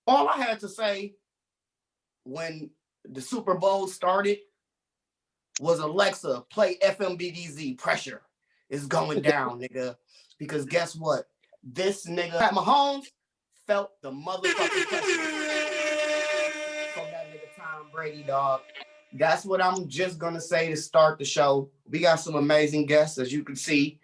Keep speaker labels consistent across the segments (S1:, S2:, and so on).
S1: All I had to say when the Super Bowl started was, Alexa, play FMBDZ. Pressure is going down, nigga. Because guess what? This nigga, Pat Mahomes, felt the motherfucking pressure from that nigga Tom Brady, dog. That's what I'm just gonna say to start the show. We got some amazing guests, as you can see.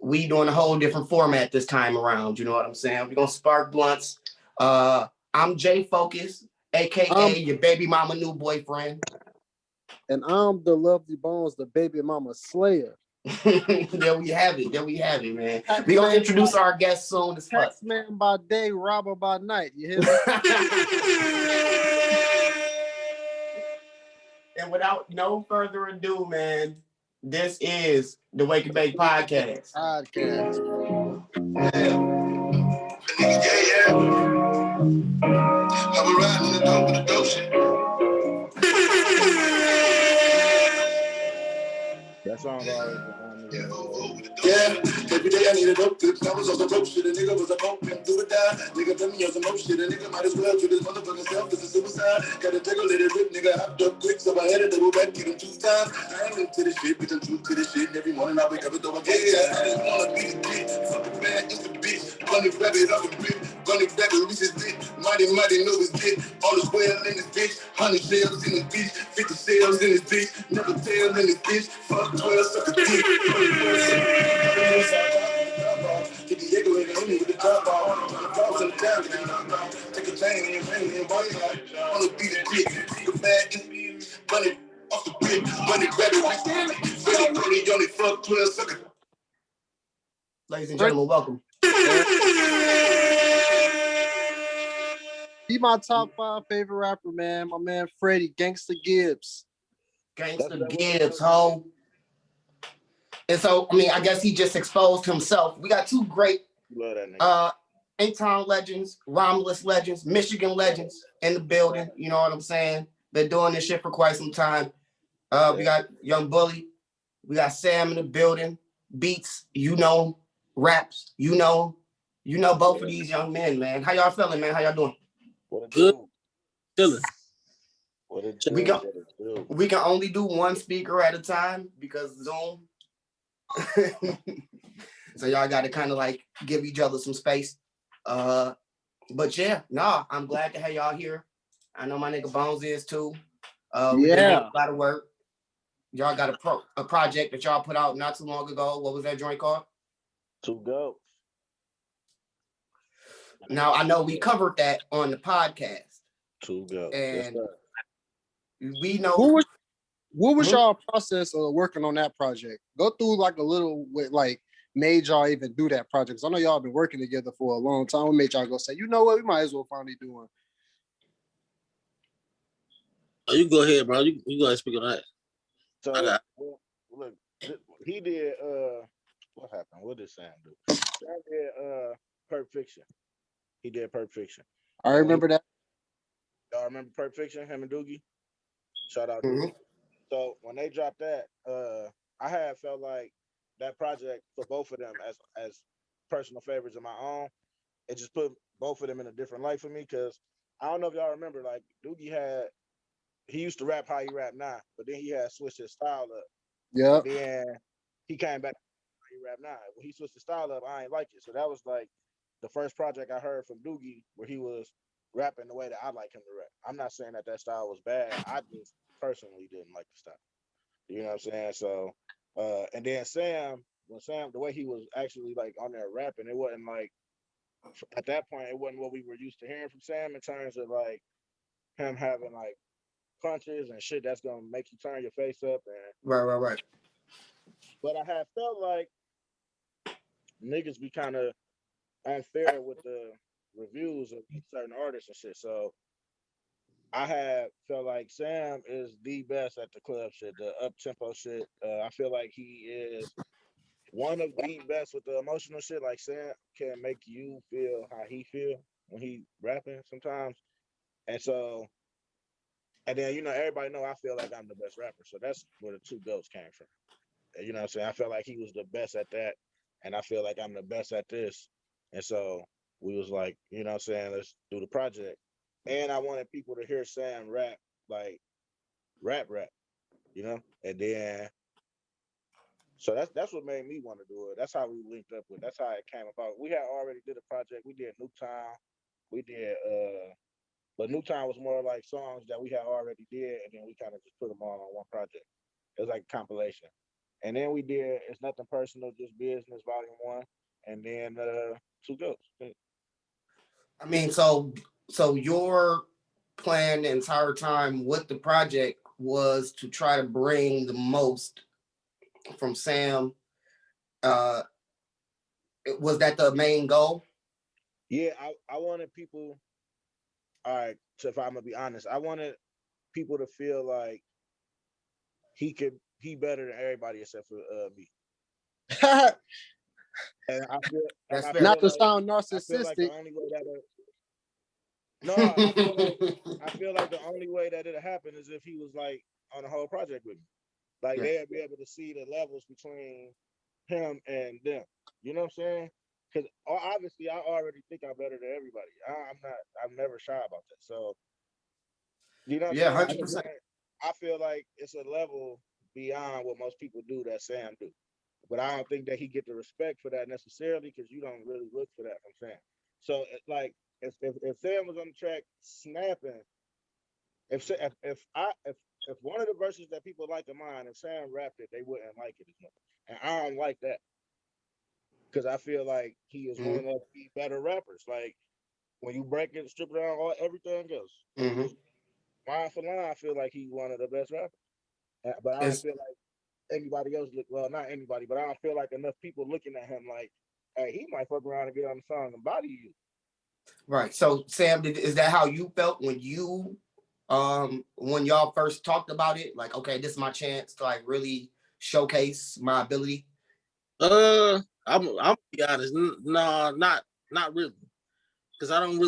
S1: We doing a whole different format this time around. You know what I'm saying? We're gonna spark blunts. I'm J Focuz, aka your baby mama new boyfriend.
S2: And I'm the lovely Bones, the baby mama slayer.
S1: There we have it. There we have it, man. We gonna introduce our guests soon as fuck.
S2: Tax man by day, robber by night. You hear me?
S1: And without no further ado, man, this is the Wake and Bake Podcast.
S2: Podcast.
S3: Yeah. I was riding the dope with the dope shit.
S4: That song always behind me.
S3: Yeah, every day I need a dope tip. I was on some dope shit, a nigga was a dope pimp, do or die. Nigga tell me on some dope shit, a nigga might as well kill his motherfucking self, this is suicide. Gotta take a little rip, nigga hopped up quick, so I had to double back, get him 2 times. I ain't into this shit, bitch, I'm true to this shit. And every morning I wake up and throw a gay. I just wanna be the kid, fucking bad, it's the bitch. Bunny rabbit off the grip, bunny rabbit reach his dick. Mighty know his dick, all is well in his bitch. 100 shells in his bitch, 50 shells in his bitch. Never tail in his bitch, fuck 12, suck a dick. Get the Diego in the with the top off. Cross in the town, take a chain and ring and one side. Wanna be the dick, the bad, bunny off the grip, bunny rabbit reach. Bunny only fuck 12, suck a.
S1: Ladies and gentlemen, welcome.
S2: He my top 5 favorite rapper, man. My man Freddie, Gangsta Gibbs.
S1: Gangsta Gibbs, ho. And so, I mean, I guess he just exposed himself. We got 2 great A-Town legends, Romulus legends, Michigan legends in the building. You know what I'm saying? Been doing this shit for quite some time. We got Young Bully. We got Sam in the building. Beats, you know. Raps, you know both of these young men, man. How y'all feeling, man? How y'all doing?
S4: Good.
S2: Chilling.
S1: We can only do one speaker at a time because Zoom. So y'all got to kind of like give each other some space. But yeah, I'm glad to have y'all here. I know my nigga Bones is too. We been doing a lot of work. Y'all got a project that y'all put out not too long ago. What was that joint called?
S4: 2 Goats.
S1: Now I know we covered that on the podcast.
S4: 2 Goats.
S1: And we know
S2: what was y'all process of working on that project? Go through like a little what like made y'all even do that project. Cause I know y'all been working together for a long time. What made y'all go say, you know what, we might as well finally do one?
S5: Oh, you go ahead, bro. You go ahead and speak on that.
S4: So look, he did what happened? What did Sam do? Sam did Perp Fiction. He did Perp Fiction.
S2: I remember that.
S4: Y'all remember Perp Fiction, him and Doogie? Shout out
S1: Mm-hmm.
S4: Doogie. So when they dropped that, I had felt like that project for both of them as personal favorites of my own, it just put both of them in a different light for me, because I don't know if y'all remember, like Doogie he used to rap how he rap now, but then he had switched his style up.
S2: Yeah.
S4: Then he came back how he rap now. When he switched his style up, I ain't like it. So that was like the first project I heard from Doogie where he was rapping the way that I like him to rap. I'm not saying that style was bad. I just personally didn't like the style. You know what I'm saying? So, and then Sam, the way he was actually like on there rapping, it wasn't like, at that point, it wasn't what we were used to hearing from Sam in terms of like him having like punches and shit that's gonna make you turn your face up. And
S1: Right.
S4: But I had felt like niggas be kind of unfair with the reviews of certain artists and shit. So I had felt like Sam is the best at the club shit, the up tempo shit. I feel like he is one of the best with the emotional shit. Like Sam can make you feel how he feel when he rapping sometimes. And so, and then, you know, everybody know I feel like I'm the best rapper. So that's where the 2 Goats came from. You know what I'm saying? I felt like he was the best at that. And I feel like I'm the best at this. And so we was like, you know what I'm saying, let's do the project. and I wanted people to hear Sam rap, like rap, you know. And then, so that's what made me want to do it. That's how we linked up with. That's how it came about. We had already did a project. We did Newtown. We did, but Newtown was more like songs that we had already did, and then we kind of just put them all on one project. It was like a compilation. And then we did It's Nothing Personal, Just Business, Volume 1, and then Two Ghosts.
S1: I mean, so your plan the entire time with the project was to try to bring the most from Sam. Was that the main goal?
S4: Yeah, I wanted people, all right, so if I'm gonna be honest, I wanted people to feel like he better than everybody except for me. And I feel
S1: That's fair.
S2: Not to
S4: like
S2: sound
S4: I feel like the
S2: narcissistic.
S4: only way that no, I feel like the only way that it'll happen is if he was like on the whole project with me. Like
S1: Yeah.
S4: they'll be able to see the levels between him and them. You know what I'm saying? Because obviously I already think I'm better than everybody. I'm never shy about that. So you know what
S1: Yeah,
S4: I'm saying?
S1: 100%.
S4: I feel like it's a level beyond what most people do that Sam do. But I don't think that he get the respect for that necessarily because you don't really look for that from Sam. So like if Sam was on the track snapping, if one of the verses that people like of mine, if Sam rapped it, they wouldn't like it as much. And I don't like that because I feel like he is one of the better rappers. Like when you break it, strip it down, everything else. Line for line, I feel like he's one of the best rappers. But I don't feel like anybody else not anybody, but I don't feel like enough people looking at him like, hey, he might fuck around and get on the song and body you.
S1: Right. So Sam, is that how you felt when y'all first talked about it? Like, okay, this is my chance to like really showcase my ability.
S5: I'm be honest. No, not really. Because it don't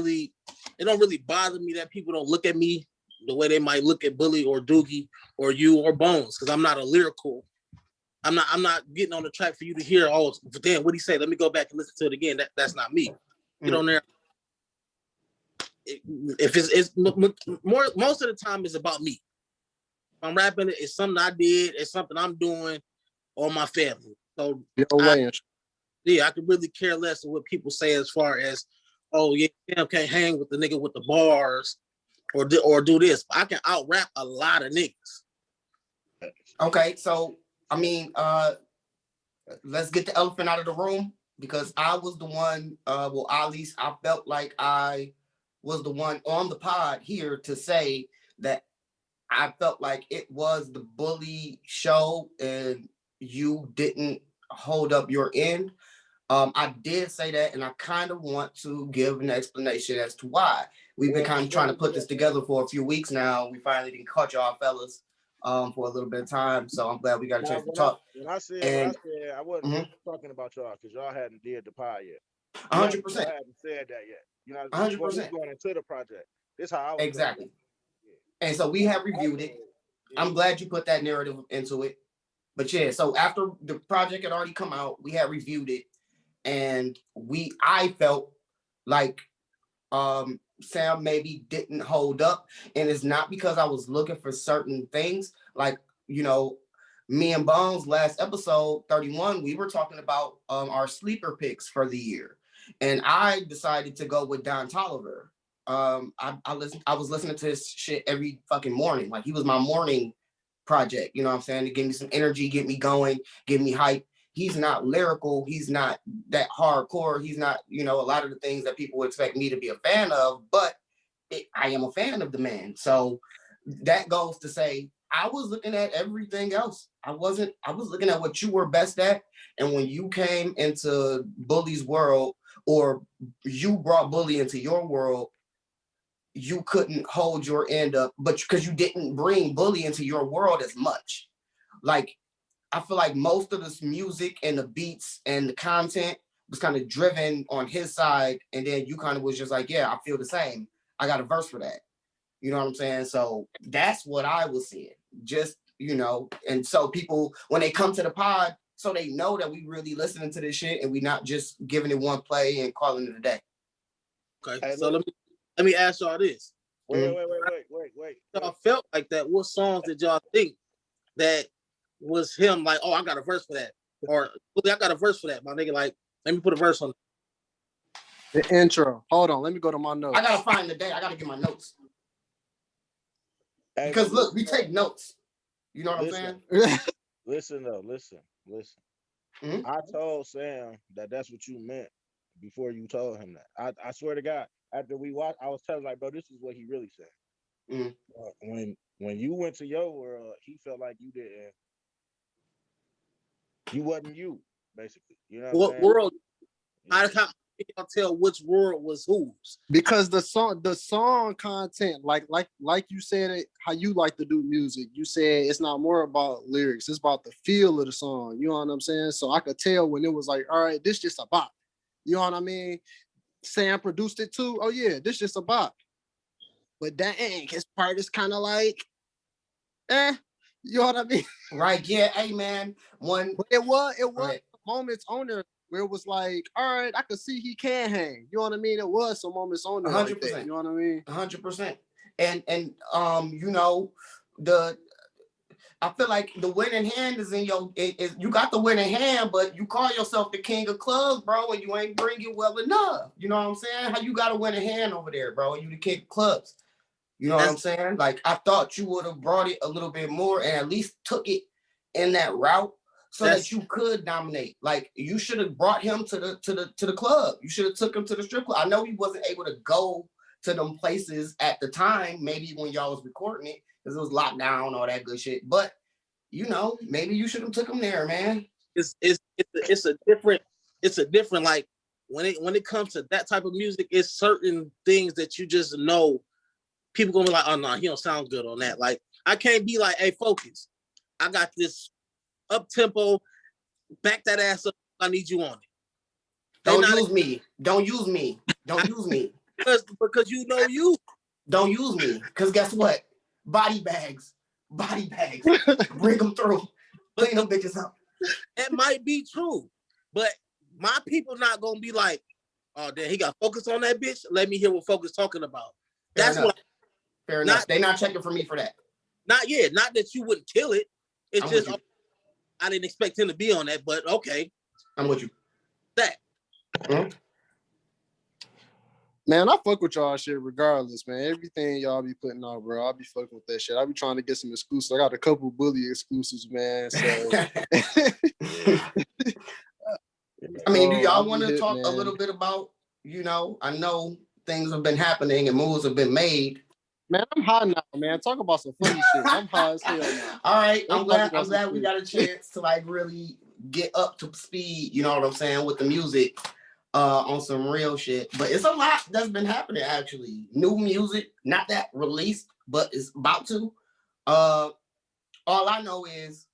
S5: really bother me that people don't look at me the way they might look at Bully or Doogie or you or Bones. Because I'm not a lyrical. I'm not getting on the track for you to hear. Oh, damn, what'd he say? Let me go back and listen to it again. That's not me. Get on there. If it's more, most of the time it's about me. If I'm rapping, it's something I did. It's something I'm doing or my family. So I could really care less of what people say as far as, oh yeah, Sam can't hang with the nigga with the bars or do this. I can out rap a lot of niggas.
S1: Okay, so I mean, let's get the elephant out of the room because I was the one. Well, at least I felt like I was the one on the pod here to say that I felt like it was the Bully show and you didn't hold up your end. I did say that, and I kind of want to give an explanation as to why. We've been kind of trying to put this together for a few weeks now. We finally didn't cut y'all fellas for a little bit of time, so I'm glad we got a chance to talk.
S4: When I said, I wasn't talking about y'all because y'all hadn't did the pod yet.
S1: 100%.
S4: Y'all hadn't said that yet. You know,
S1: 100%.
S4: Going into the project. This is how I was
S1: exactly. And so we have reviewed it. I'm glad you put that narrative into it. But yeah, so after the project had already come out, we had reviewed it. And I felt like Sam maybe didn't hold up. And it's not because I was looking for certain things. Like, you know, me and Bones last episode 31, we were talking about our sleeper picks for the year. And I decided to go with Don Toliver. I was listening to his shit every fucking morning. Like he was my morning project, you know what I'm saying? To give me some energy, get me going, give me hype. He's not lyrical. He's not that hardcore. He's not, you know, a lot of the things that people would expect me to be a fan of, but I am a fan of the man. So that goes to say, I was looking at everything else. I was looking at what you were best at. And when you came into Bully's world, or you brought Bully into your world, you couldn't hold your end up, but because you didn't bring Bully into your world as much. Like, I feel like most of this music and the beats and the content was kind of driven on his side. And then you kind of was just like, yeah, I feel the same. I got a verse for that. You know what I'm saying? So that's what I was seeing. Just, you know, and so people, when they come to the pod, so they know that we really listening to this shit and we not just giving it one play and calling it a day.
S5: Okay, so let me ask y'all this.
S4: Wait.
S5: Y'all felt like that. What songs did y'all think that was him? Like, oh, I got a verse for that, or I got a verse for that, my nigga. Like, let me put a verse on it.
S2: The intro. Hold on, let me go to my notes.
S1: I gotta find the day. I gotta get my notes. Because look, we take notes. You know what I'm saying?
S4: Listen. Mm-hmm. I told Sam that that's what you meant before you told him that. I swear to God, after we watched, I was telling like, bro, this is what he really said. Mm-hmm. When you went to your world, he felt like you wasn't you, basically. You know what
S5: world? Yeah. How y'all tell which world was whose?
S2: Because the song content, like you said it, how you like to do music. You said it's not more about lyrics, it's about the feel of the song. You know what I'm saying? So I could tell when it was like, all right, this just a bop. You know what I mean? Sam produced it too. Oh yeah, this just a bop. But dang, his part is kind of like, you know what I mean?
S1: Right, yeah, hey man. But
S2: it was right. Moments on there where it was like, all right, I could see he can hang. You know what I mean? It was some moments on there 100%. Like that. You know what I mean?
S1: 100%. And you know, I feel like the winning hand is in you got the winning hand, but you call yourself the king of clubs, bro, and you ain't bring it well enough. You know what I'm saying? How you got a winning hand over there, bro? You the king of clubs. You know what I'm saying? Like, I thought you would have brought it a little bit more and at least took it in that route so that you could dominate. Like, you should have brought him to the club. You should have took him to the strip club. I know he wasn't able to go to them places at the time, maybe when y'all was recording it, because it was locked down, all that good shit. But, you know, maybe you should have took him there, man.
S5: It's a different like when it comes to that type of music, it's certain things that you just know people gonna be like, oh no, he don't sound good on that. Like, I can't be like, hey, Focuz, I got this up tempo, back that ass up. I need you on it.
S1: Don't use me. Don't use me. Don't use me.
S5: Because you know you.
S1: Don't use me. Because guess what? Body bags. Bring them through. Clean them bitches up.
S5: That might be true, but my people not gonna be like, oh, damn, he got Focuz on that bitch. Let me hear what Focuz talking about. That's what.
S1: Fair enough. They're not checking for me for that.
S5: Not yet. Not that you wouldn't kill it. It's just I didn't expect him to be on that, but okay.
S1: I'm with you.
S5: That.
S2: Mm-hmm. Man, I fuck with y'all shit regardless, man. Everything y'all be putting out, bro, I'll be fucking with that shit. I'll be trying to get some exclusives. I got a couple bully exclusives, man. So
S1: I mean, do y'all want to talk a little bit about, you know, I know things have been happening and moves have been made.
S2: Man, I'm high now, man. Talk about some funny shit. I'm high as hell now.
S1: All right, I'm glad we got a chance to like really get up to speed, you know what I'm saying, with the music on some real shit. But it's a lot that's been happening actually. New music, not that released, but it's about to. All I know is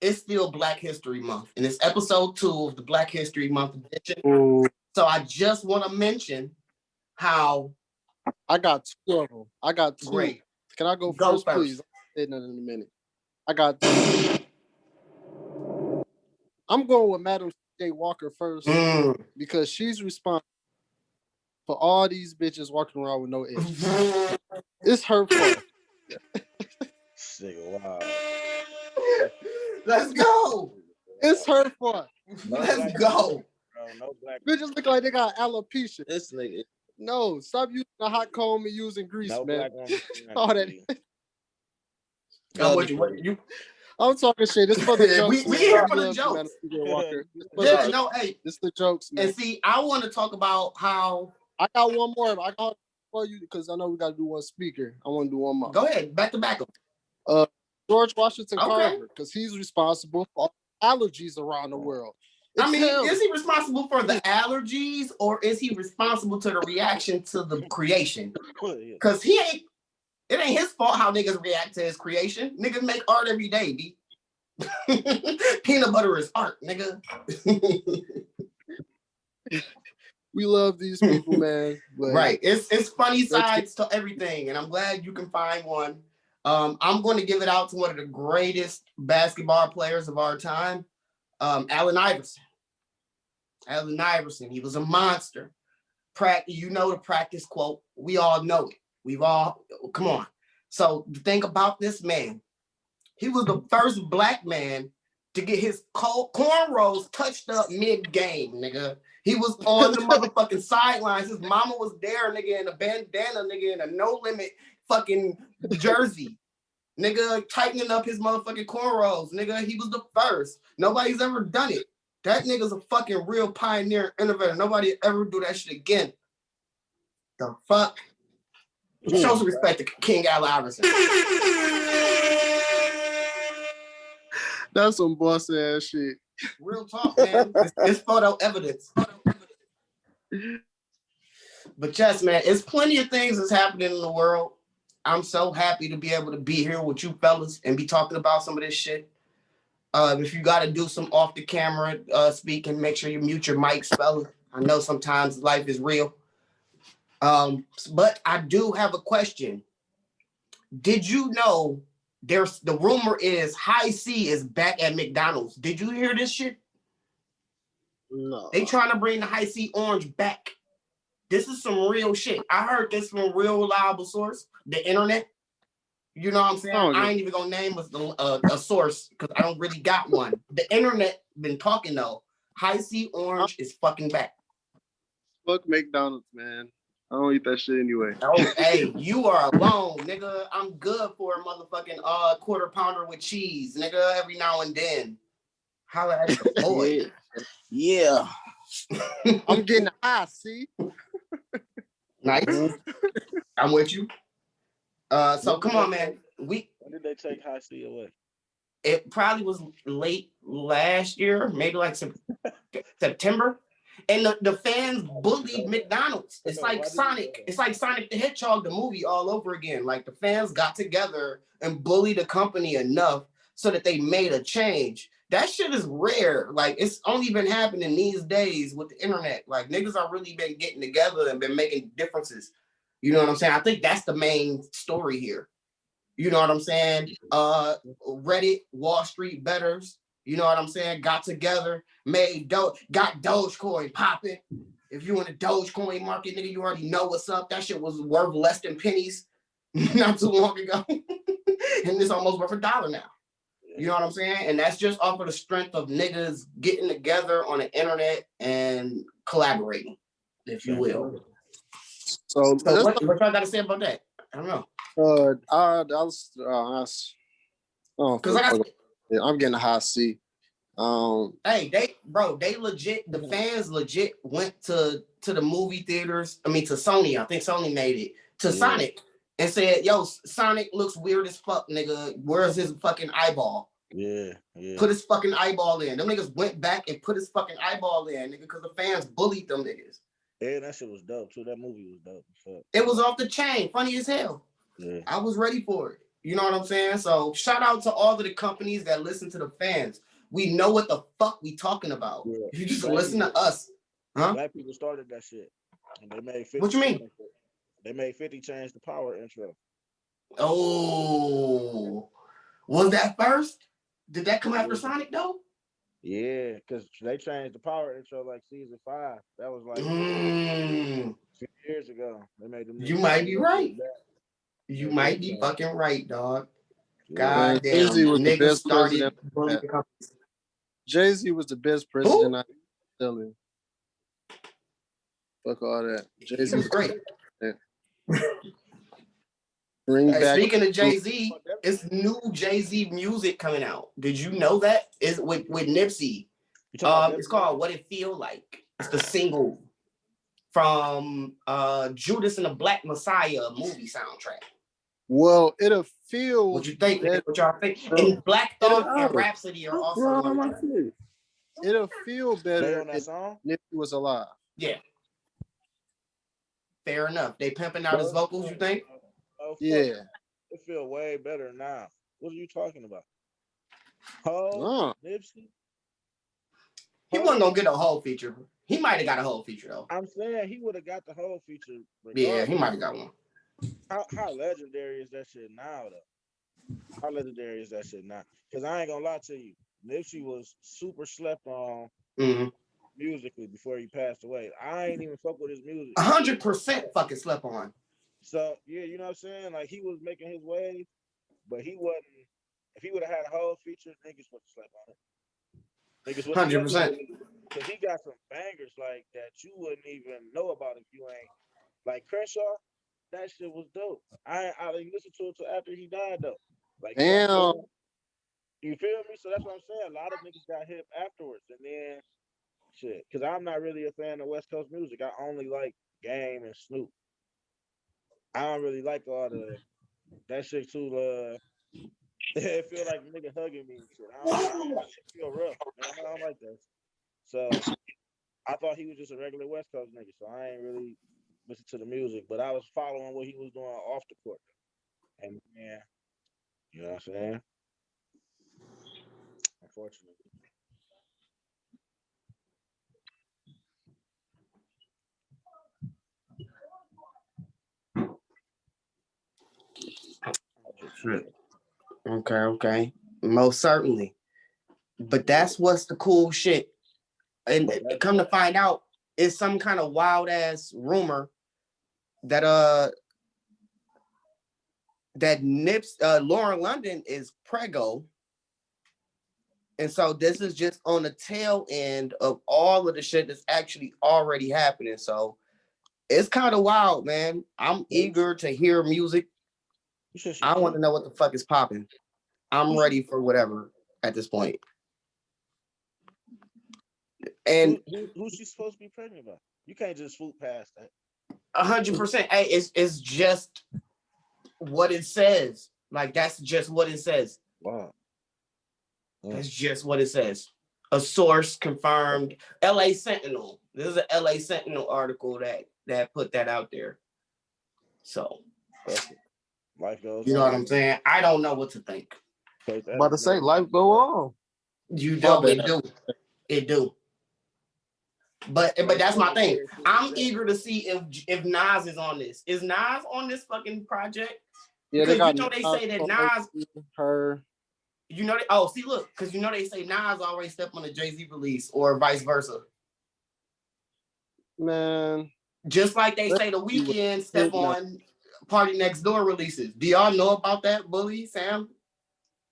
S1: it's still Black History Month, and it's episode 2 of the Black History Month edition. Ooh. So I just want to mention how
S2: I got 2 of them. I got 2. Great. Can I go first, please? I'll say nothing in a minute. I got 2. I'm going with Madam J Walker first because she's responsible for all these bitches walking around with no edges. It's her fault.
S4: Wow.
S1: Let's go.
S2: It's her fault.
S1: Let's go.
S4: No black
S2: bitches look like they got alopecia.
S5: This nigga.
S2: No, stop using a hot comb and using grease, man. All that. I'm talking shit. It's for the jokes.
S1: We here for the jokes. Yeah, no, hey.
S2: It's the jokes, man.
S1: And see, I want to talk about how
S2: I got one more. I got for you because I know we got to do one speaker. I want to do one more.
S1: Go ahead, back to back.
S2: George Washington Carver, because he's responsible for all allergies around the world.
S1: I mean, is he responsible for the allergies or is he responsible to the reaction to the creation? Because it ain't his fault how niggas react to his creation. Niggas make art every day, B. Peanut butter is art, nigga.
S2: We love these people, man.
S1: Right. It's funny sides to everything, and I'm glad you can find one. I'm going to give it out to one of the greatest basketball players of our time, Allen Iverson. Allen Iverson, he was a monster. You know the practice quote. We all know it. We've all, come on. So the thing about this man, he was the first black man to get his cornrows touched up mid-game, nigga. He was on the motherfucking sidelines. His mama was there, nigga, in a bandana, nigga, in a no limit fucking jersey. Nigga, tightening up his motherfucking cornrows. Nigga, he was the first. Nobody's ever done it. That nigga's a fucking real pioneer, innovator. Nobody ever do that shit again. The fuck? Show some respect to King Al Iverson.
S2: That's some boss ass shit.
S1: Real talk, man. It's photo evidence. But yes, man, it's plenty of things that's happening in the world. I'm so happy to be able to be here with you fellas and be talking about some of this shit. If you got to do some off the camera speaking, make sure you mute your mics, fellas. I know sometimes life is real. But I do have a question. Did you know the rumor is High C is back at McDonald's? Did you hear this shit?
S5: No.
S1: They trying to bring the High C Orange back. This is some real shit. I heard this from a real reliable source, the internet. You know what I'm saying? I ain't even gonna name a source because I don't really got one. The internet been talking though. High C Orange is fucking back.
S2: Fuck McDonald's, man. I don't eat that shit anyway.
S1: Oh, hey, you are alone, nigga. I'm good for a motherfucking quarter pounder with cheese, nigga, every now and then. Holla at your boy.
S5: Yeah.
S2: I'm getting high, see?
S1: Nice. I'm with you. So come on, man.
S4: When did they take High C away?
S1: It probably was late last year, maybe like September. And the fans bullied McDonald's. It's like Sonic. It's like Sonic the Hedgehog, the movie, all over again. Like the fans got together and bullied the company enough so that they made a change. That shit is rare. Like it's only been happening these days with the internet. Like niggas are really been getting together and been making differences. You know what I'm saying? I think that's the main story here. You know what I'm saying? Reddit, Wall Street betters, you know what I'm saying? Got together, got Dogecoin popping. If you in the Dogecoin market, nigga, you already know what's up. That shit was worth less than pennies not too long ago. And it's almost worth $1 now. You know what I'm saying? And that's just off of the strength of niggas getting together on the internet and collaborating, if you will. So what y'all got to say about that? I don't know.
S2: I'm getting a high C.
S1: Hey, they legit, the fans legit went to the movie theaters. I mean, to Sony. I think Sony made it to Sonic and said, "Yo, Sonic looks weird as fuck, nigga. Where's his fucking eyeball?
S4: Yeah.
S1: Put his fucking eyeball in." Them niggas went back and put his fucking eyeball in, nigga, because the fans bullied them niggas.
S4: Yeah, that shit was dope too. That movie was dope. Fuck.
S1: It was off the chain, funny as hell.
S4: Yeah.
S1: I was ready for it. You know what I'm saying? So shout out to all of the companies that listen to the fans. We know what the fuck we talking about. Yeah. If you just listen to us. Huh?
S4: Black people started that shit. And they made 50.
S1: What you mean?
S4: They made 50 change the power intro.
S1: Oh. Was that first? Did that come after Sonic though?
S4: Yeah, because they changed the power intro like season 5. That was like 2 years ago. They made them.
S1: You might be right. You might be fucking right, dog. God damn.
S2: Jay-Z was the best president. Jay-Z was the best president. I'm telling you. Fuck all that. Jay-Z was great.
S1: Speaking of Jay-Z, it's new Jay-Z music coming out. Did you know that? It's with Nipsey. It's called What It Feel Like. It's the single from Judas and the Black Messiah movie soundtrack.
S2: Well, it'll feel.
S1: What you think? What y'all think? And Black Thought and Rhapsody are also.
S2: It'll feel better
S4: on that song?
S2: if Nipsey was alive.
S1: Yeah. Fair enough. They pimping out his vocals, you think?
S4: Oh,
S2: yeah.
S4: It feel way better now. What are you talking about? Nipsey?
S1: He wasn't gonna get a whole feature. He might have got a whole feature though.
S4: I'm saying he would have got the whole feature.
S1: Yeah, he might have got one.
S4: How legendary is that shit now though? How legendary is that shit now? Because I ain't gonna lie to you, Nipsey was super slept on musically before he passed away. I ain't even fuck with his music.
S1: 100% fucking slept on.
S4: So yeah, you know what I'm saying? Like he was making his wave, but he wasn't. If he would have had a whole feature, niggas would have slept on it. Niggas would have slept on
S1: 100%.
S4: it because he got some bangers like that you wouldn't even know about if you ain't like Crenshaw. That shit was dope. I didn't listen to it till after he died though. Like
S2: Damn.
S4: you feel me? So that's what I'm saying. A lot of niggas got hip afterwards, and then shit. Because I'm not really a fan of West Coast music. I only like Game and Snoop. I don't really like all that shit too. It feel like a nigga hugging me and shit. That shit feel rough, man. I don't like that. So I thought he was just a regular West Coast nigga. So I ain't really listen to the music, but I was following what he was doing off the court. And yeah, you know what I'm saying? Unfortunately.
S1: Okay. Most certainly. But that's what's the cool shit. And come to find out, it's some kind of wild ass rumor that Lauren London is preggo. And so this is just on the tail end of all of the shit that's actually already happening. So it's kind of wild, man. I'm eager to hear music. I want to know what the fuck is popping. I'm ready for whatever at this point. And
S4: who's she supposed to be pregnant by? You can't just swoop past that.
S1: 100%. Hey, it's just what it says. Like that's just what it says.
S4: Wow.
S1: That's just what it says. A source confirmed. LA Sentinel. This is an LA Sentinel article that put that out there. So
S4: life goes
S1: you know what I'm saying? I don't know what to think.
S2: About to say life go on.
S1: You do, it do. But that's my thing. I'm eager to see if Nas is on this. Is Nas on this fucking project?
S2: Yeah,
S1: because they say that Nas
S2: her.
S1: You know, look, because they say Nas always step on the Jay-Z release or vice versa.
S2: Man.
S1: Just like they say the Weeknd step on Party Next Door releases. Do y'all know about that, Bully, Sam?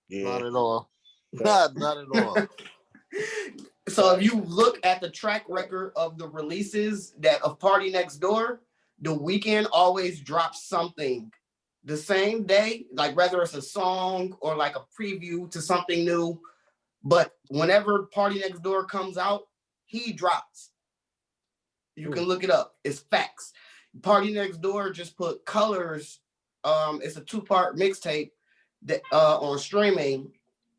S2: Yeah. Not at all. Not at all.
S1: So if you look at the track record of the releases of Party Next Door, the Weeknd always drops something the same day, like whether it's a song or like a preview to something new. But whenever Party Next Door comes out, he drops. You can look it up. It's facts. Party Next Door just put Colors. It's a 2-part mixtape that on streaming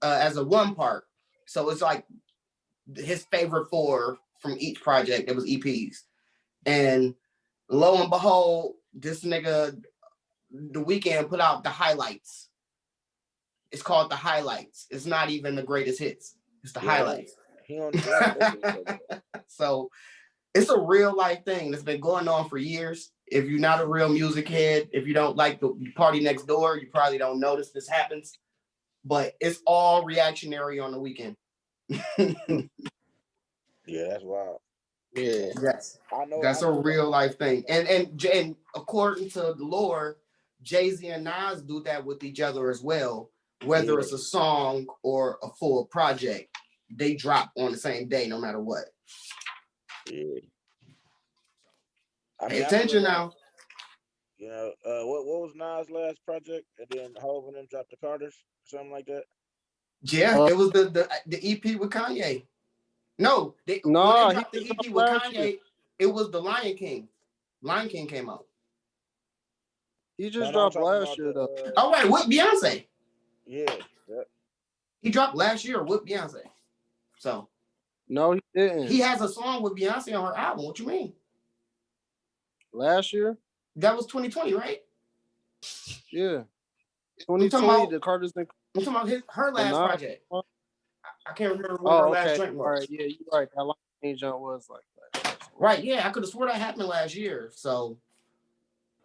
S1: as a 1-part. So it's like his favorite 4 from each project. It was EPs. And lo and behold, this nigga, the Weeknd, put out the highlights. It's called the highlights. It's not even the greatest hits. It's the highlights. So it's a real life thing that's been going on for years. If you're not a real music head, if you don't like the Party Next Door, you probably don't notice this happens. But it's all reactionary on the Weeknd.
S4: Yeah, that's wild.
S1: Yeah, yes, that's a real life thing. And according to the lore, Jay-Z and Nas do that with each other as well. Whether it's a song or a full project, they drop on the same day, no matter what.
S4: Yeah.
S1: Pay attention now.
S4: You know, what was Nas' last project? And then Hov and them dropped the Carters, something like that.
S1: Yeah, it was the EP with Kanye. No, when they dropped the EP with Kanye, it was the Lion King. Lion King came out.
S2: He just dropped last year, though.
S1: Oh, wait, with Beyonce.
S4: Yeah.
S1: He dropped last year with Beyonce. So.
S2: No, he didn't.
S1: He has a song with Beyonce on her album. What you mean?
S2: Last year?
S1: That was 2020, right?
S2: Yeah. 2020, the Carters.
S1: I'm talking about her last project. I can't remember what her last joint was.
S2: All right, yeah, you're right. That Lion King was like that.
S1: Right, yeah. I could have swore that happened last year. So,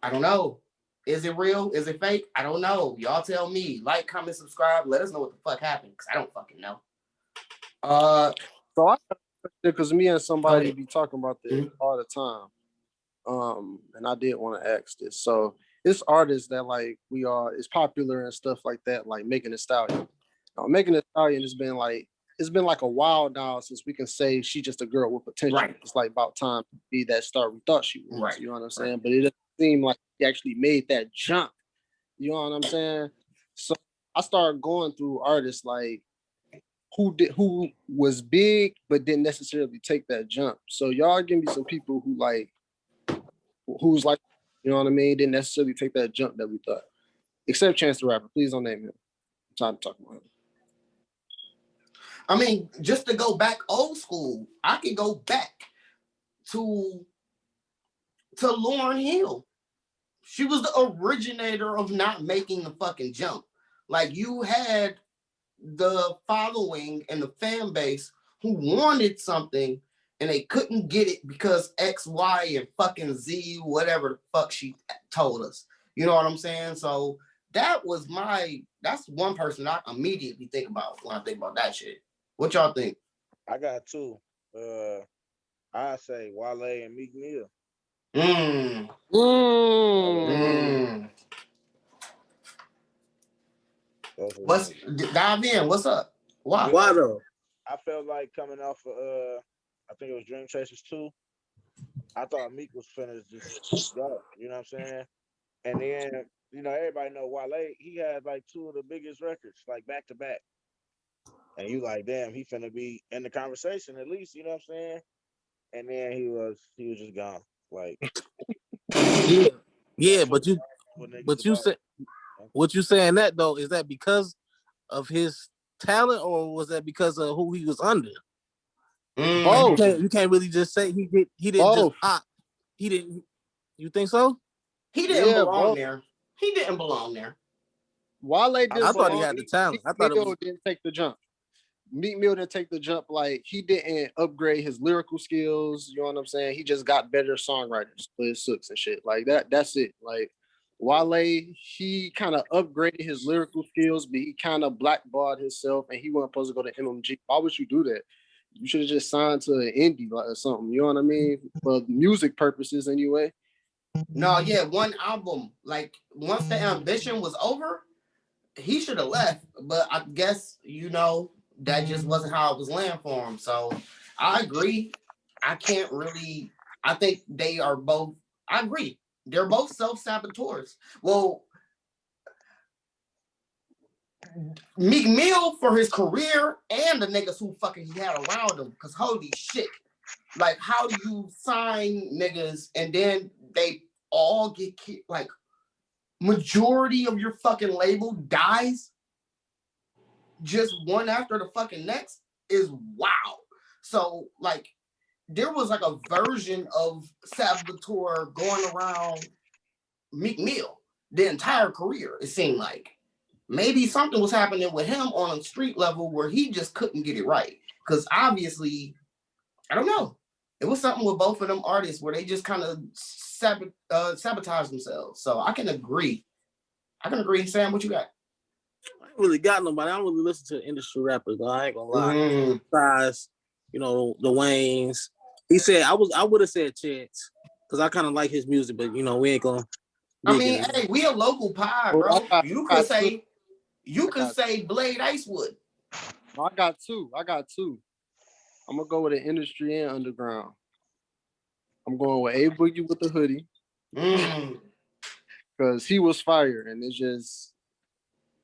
S1: I don't know. Is it real? Is it fake? I don't know. Y'all tell me. Like, comment, subscribe. Let us know what the fuck happened, because I don't fucking know.
S2: So I because me and somebody be talking about this all the time. And I did want to ask this. So it's artists that like we are is popular and stuff like that, like Megan Thee Stallion. Megan Thee Stallion has been like it's been like a while now since we can say she's just a girl with potential.
S1: Right.
S2: It's like about time to be that star we thought she was.
S1: Right.
S2: You know what I'm saying? Right. But it doesn't seem like she actually made that jump. You know what I'm saying? So I started going through artists like who was big but didn't necessarily take that jump. So y'all give me some people who's like, you know what I mean, didn't necessarily take that jump that we thought. Except Chance the Rapper. Please don't name him. I'm trying to talk about him.
S1: I mean, just to go back old school, I can go back to Lauryn Hill. She was the originator of not making the fucking jump. Like, you had the following and the fan base who wanted something and they couldn't get it because X, Y, and fucking Z, whatever the fuck she told us. You know what I'm saying? So that's one person I immediately think about when I think about that shit. What y'all think?
S4: I got two. I say Wale and Meek Mill.
S1: What's dive in? What's up? Why?
S5: Why though?
S4: I felt like coming off of I think it was Dream Chasers 2. I thought Meek was finna just go. You know what I'm saying? And then, you know, everybody know Wale, he had like two of the biggest records, like back to back. And you like, damn, he finna be in the conversation at least, you know what I'm saying? And then he was just gone. Like,
S5: yeah, but you said what you saying that though, is that because of his talent or was that because of who he was under?
S2: Both.
S5: You can't really just say he didn't just pop. He didn't. You think so?
S1: He didn't belong there. He didn't belong there.
S2: Wale didn't.
S5: I thought he had the talent. I thought
S2: Mill didn't take the jump. Meek Mill didn't take the jump. Like, he didn't upgrade his lyrical skills. You know what I'm saying? He just got better songwriters for his sooks and shit. Like that. That's it. Like, Wale, he kind of upgraded his lyrical skills, but he kind of blackballed himself, and he wasn't supposed to go to MMG. Why would you do that? You should have just signed to an indie or something. You know what I mean? For music purposes, anyway.
S1: No, yeah, one album. Like, once the ambition was over, he should have left. But I guess, you know, that just wasn't how it was laying for him. So I agree. I think they are both, I agree. They're both self-saboteurs. Well, Meek Mill for his career and the niggas who fucking he had around him. Because holy shit. Like, how do you sign niggas and then they all get like majority of your fucking label dies just one after the fucking next is wow. So like there was like a version of saboteur going around Meek Mill the entire career. It seemed like maybe something was happening with him on a street level where he just couldn't get it right. Because obviously, I don't know. It was something with both of them artists where they just kind of sabotage themselves. So I can agree. Sam, what you got?
S5: I ain't really got nobody. I don't really listen to industry rappers, though. I ain't gonna lie. Besides, you know, the Waynes. He said I would have said Chance because I kind of like his music, but you know, we ain't gonna.
S1: I mean, hey, we a local pod, bro. You could say Blade Icewood.
S2: I got two. I'm gonna go with the industry and underground. I'm going with A Boogie with the hoodie. Because he was fire and it just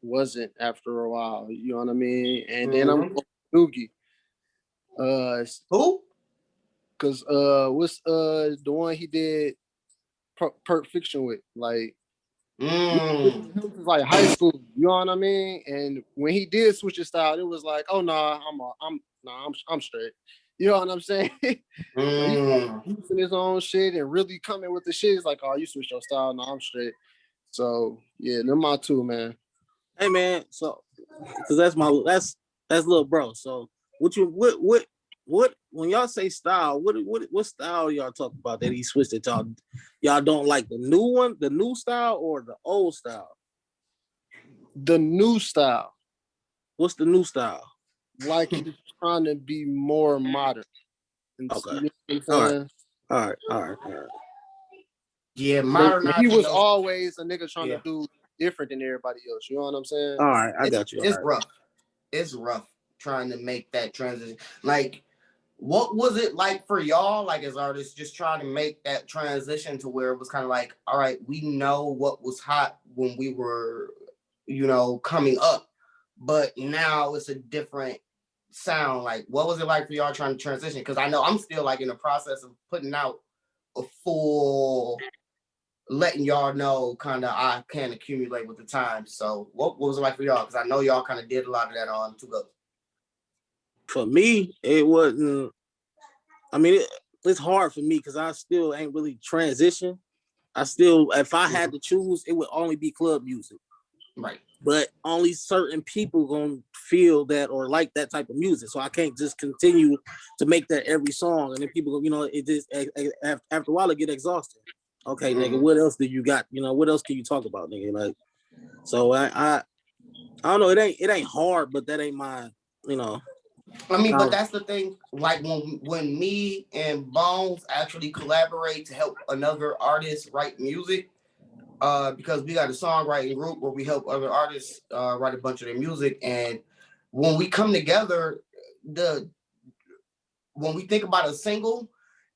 S2: wasn't after a while. You know what I mean? And then I'm going with Doogie.
S1: Who?
S2: Because what's the one he did Perk Fiction with? Like like high school, you know what I mean? And when he did switch his style, it was like, oh nah, I'm straight. You know what I'm saying? But he's using his own shit and really coming with the shit. It's like, oh, you switch your style, nah, I'm straight. So yeah, them my two, man.
S5: Hey man, so because that's little bro. So what when y'all say style, what style y'all talk about that he switched it to? Y'all don't like the new one, the new style, or the old style?
S2: The new style.
S5: What's the new style?
S2: Like he's trying to be more modern.
S5: Okay.
S2: You know what I'm saying?
S5: All right.
S1: Yeah,
S2: He
S1: modernizing
S2: was
S1: those.
S2: always a nigga trying
S1: Yeah.
S2: to do different than everybody else. You know what I'm saying?
S5: All right, I got you.
S1: It's rough. It's rough trying to make that transition. Like, what was it like for y'all, like as artists, just trying to make that transition to where it was kind of like, all right, we know what was hot when we were, you know, coming up, but now it's a different sound. Like, what was it like for y'all trying to transition? Because I know I'm still like in the process of putting out a full, letting y'all know kind of I can accumulate with the time. So what was it like for y'all? Because I know y'all kind of did a lot of that on Two Go.
S5: For me, it wasn't. I mean, it's hard for me because I still ain't really transitioned. I still, if I had to choose, it would only be club music.
S1: Right.
S5: But only certain people gonna feel that or like that type of music. So I can't just continue to make that every song. And then people, you know, it just after a while it get exhausted. Okay, nigga, what else do you got? You know, what else can you talk about, nigga? Like, so I don't know. It ain't hard, but that ain't my, you know.
S1: I mean, but that's the thing. Like when me and Bones actually collaborate to help another artist write music, because we got a songwriting group where we help other artists write a bunch of their music, and when we come together, when we think about a single,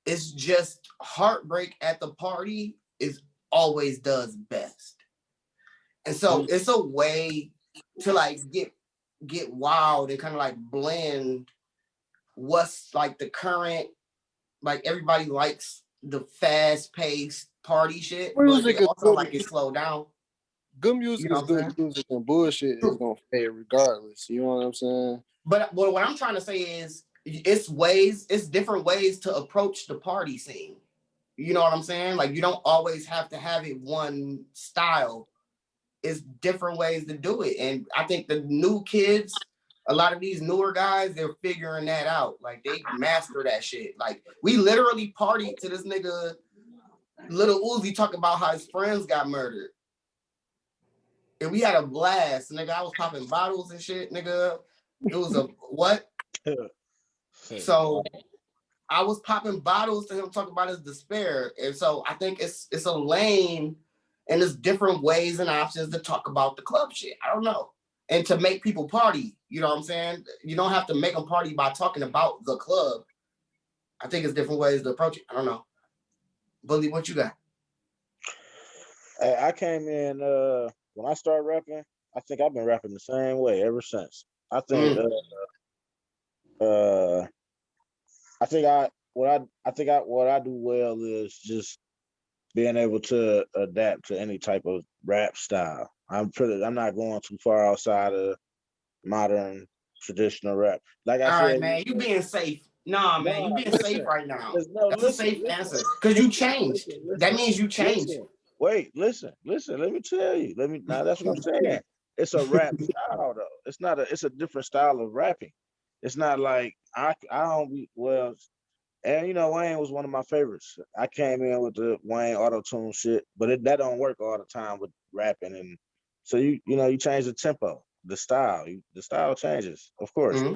S1: it's just Heartbreak at the Party is always does best, and so it's a way to like get wild and kind of like blend what's like the current, like everybody likes the fast-paced party shit, but they also like it slow down.
S2: Good music is good music, and bullshit is gonna fade regardless. You know what I'm saying?
S1: But what I'm trying to say is it's different ways to approach the party scene. You know what I'm saying? Like, you don't always have to have it one style. It's different ways to do it. And I think the new kids, a lot of these newer guys, they're figuring that out. Like, they master that shit. Like, we literally partied to this nigga Little Uzi talking about how his friends got murdered. And we had a blast, nigga. I was popping bottles and shit, nigga. It was a what? So I was popping bottles to him talking about his despair. And so I think it's a lane, and there's different ways and options to talk about the club shit. I don't know. And to make people party, you know what I'm saying? You don't have to make them party by talking about the club. I think it's different ways to approach it. I don't know. Bully, what you got?
S4: Hey, I came in when I started rapping. I think I've been rapping the same way ever since. I think what I do well is just being able to adapt to any type of rap style. I'm not going too far outside of modern traditional rap. Like I
S1: All
S4: said,
S1: right, man, you being safe. Nah, man, you being safe right now. That's a safe answer. Because you changed. That means you changed.
S4: Wait, listen. Let me tell you. Now that's what I'm saying. It's a rap style though. It's a different style of rapping. It's not like I don't be well. And you know, Wayne was one of my favorites. I came in with the Wayne auto-tune shit, but that don't work all the time with rapping. And so you change the tempo, the style. The style changes, of course.
S1: Mm-hmm.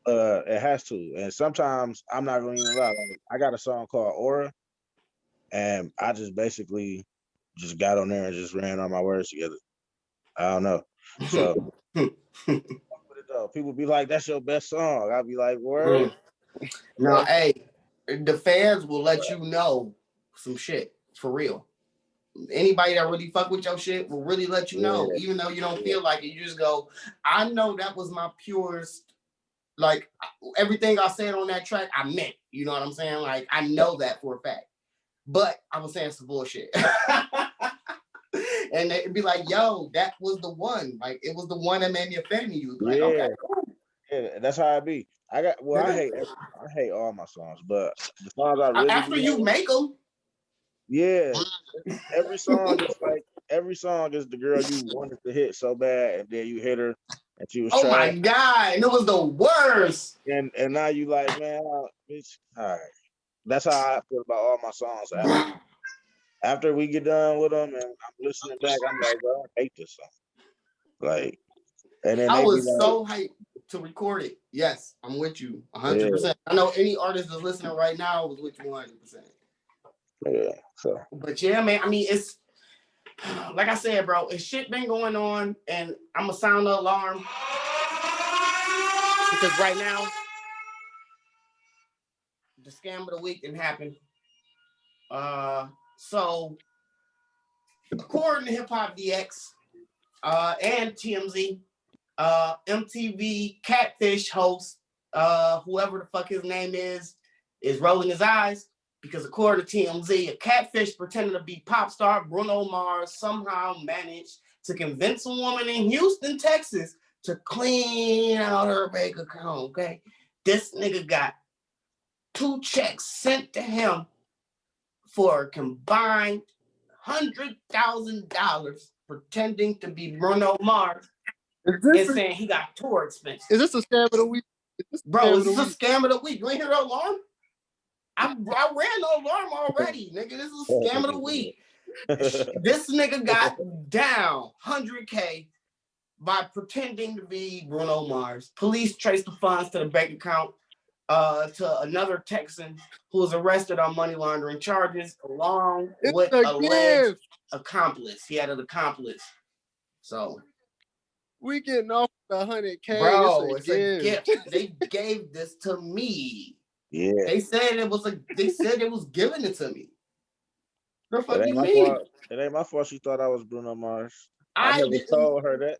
S4: It has to. And sometimes I'm not gonna even lie. Like, I got a song called Aura, and I just basically just got on there and just ran all my words together. I don't know. So people be like, "That's your best song." I'll be like, "Word."
S1: No, hey, the fans will let you know some shit for real. Anybody that really fuck with your shit will really let you know, even though you don't feel like it. You just go, I know that was my purest, like everything I said on that track, I meant. You know what I'm saying? Like, I know that for a fact. But I was saying some bullshit. And they'd be like, yo, that was the one. Like, it was the one that made me offend you. Like, okay, cool.
S4: Yeah, that's how I be. I hate all my songs, but the songs I really
S1: after you make them.
S4: Yeah, every song is the girl you wanted to hit so bad, and then you hit her, and she was
S1: Oh
S4: trash.
S1: my god, and it was the worst.
S4: And now you like, man, bitch. All right, that's how I feel about all my songs. After we get done with them, and I'm listening back, I'm like, bro, I hate this song. Like, and then
S1: I
S4: they be
S1: was
S4: like,
S1: so hyped to record it. Yes, I'm with you 100%. I know any artist that's listening right now was with you 100%.
S4: Yeah. So.
S1: But yeah, man. I mean, it's like I said, bro. If shit been going on, and I'm gonna sound the alarm because right now the scam of the week didn't happen. So according to Hip Hop DX and TMZ, MTV Catfish host, whoever the fuck his name is rolling his eyes because according to TMZ, a catfish pretending to be pop star Bruno Mars somehow managed to convince a woman in Houston, Texas to clean out her bank account, okay? This nigga got 2 checks sent to him for a combined $100,000 pretending to be Bruno Mars and saying he got tour expenses.
S2: Is this a scam of the week?
S1: Bro, is this a scam of the week? You ain't hear the alarm? I ran the alarm already, nigga. This is a scam of the week. This nigga got down 100K by pretending to be Bruno Mars. Police traced the funds to the bank account to another Texan who was arrested on money laundering charges along with a alleged accomplice. He had an accomplice. So
S2: we getting off the 100K.
S1: Bro, it's a gift. They gave this to me.
S4: Yeah.
S1: They said it was giving it to me. What the fuck you mean?
S4: It ain't my fault she thought I was Bruno Mars.
S1: I
S4: never told her that.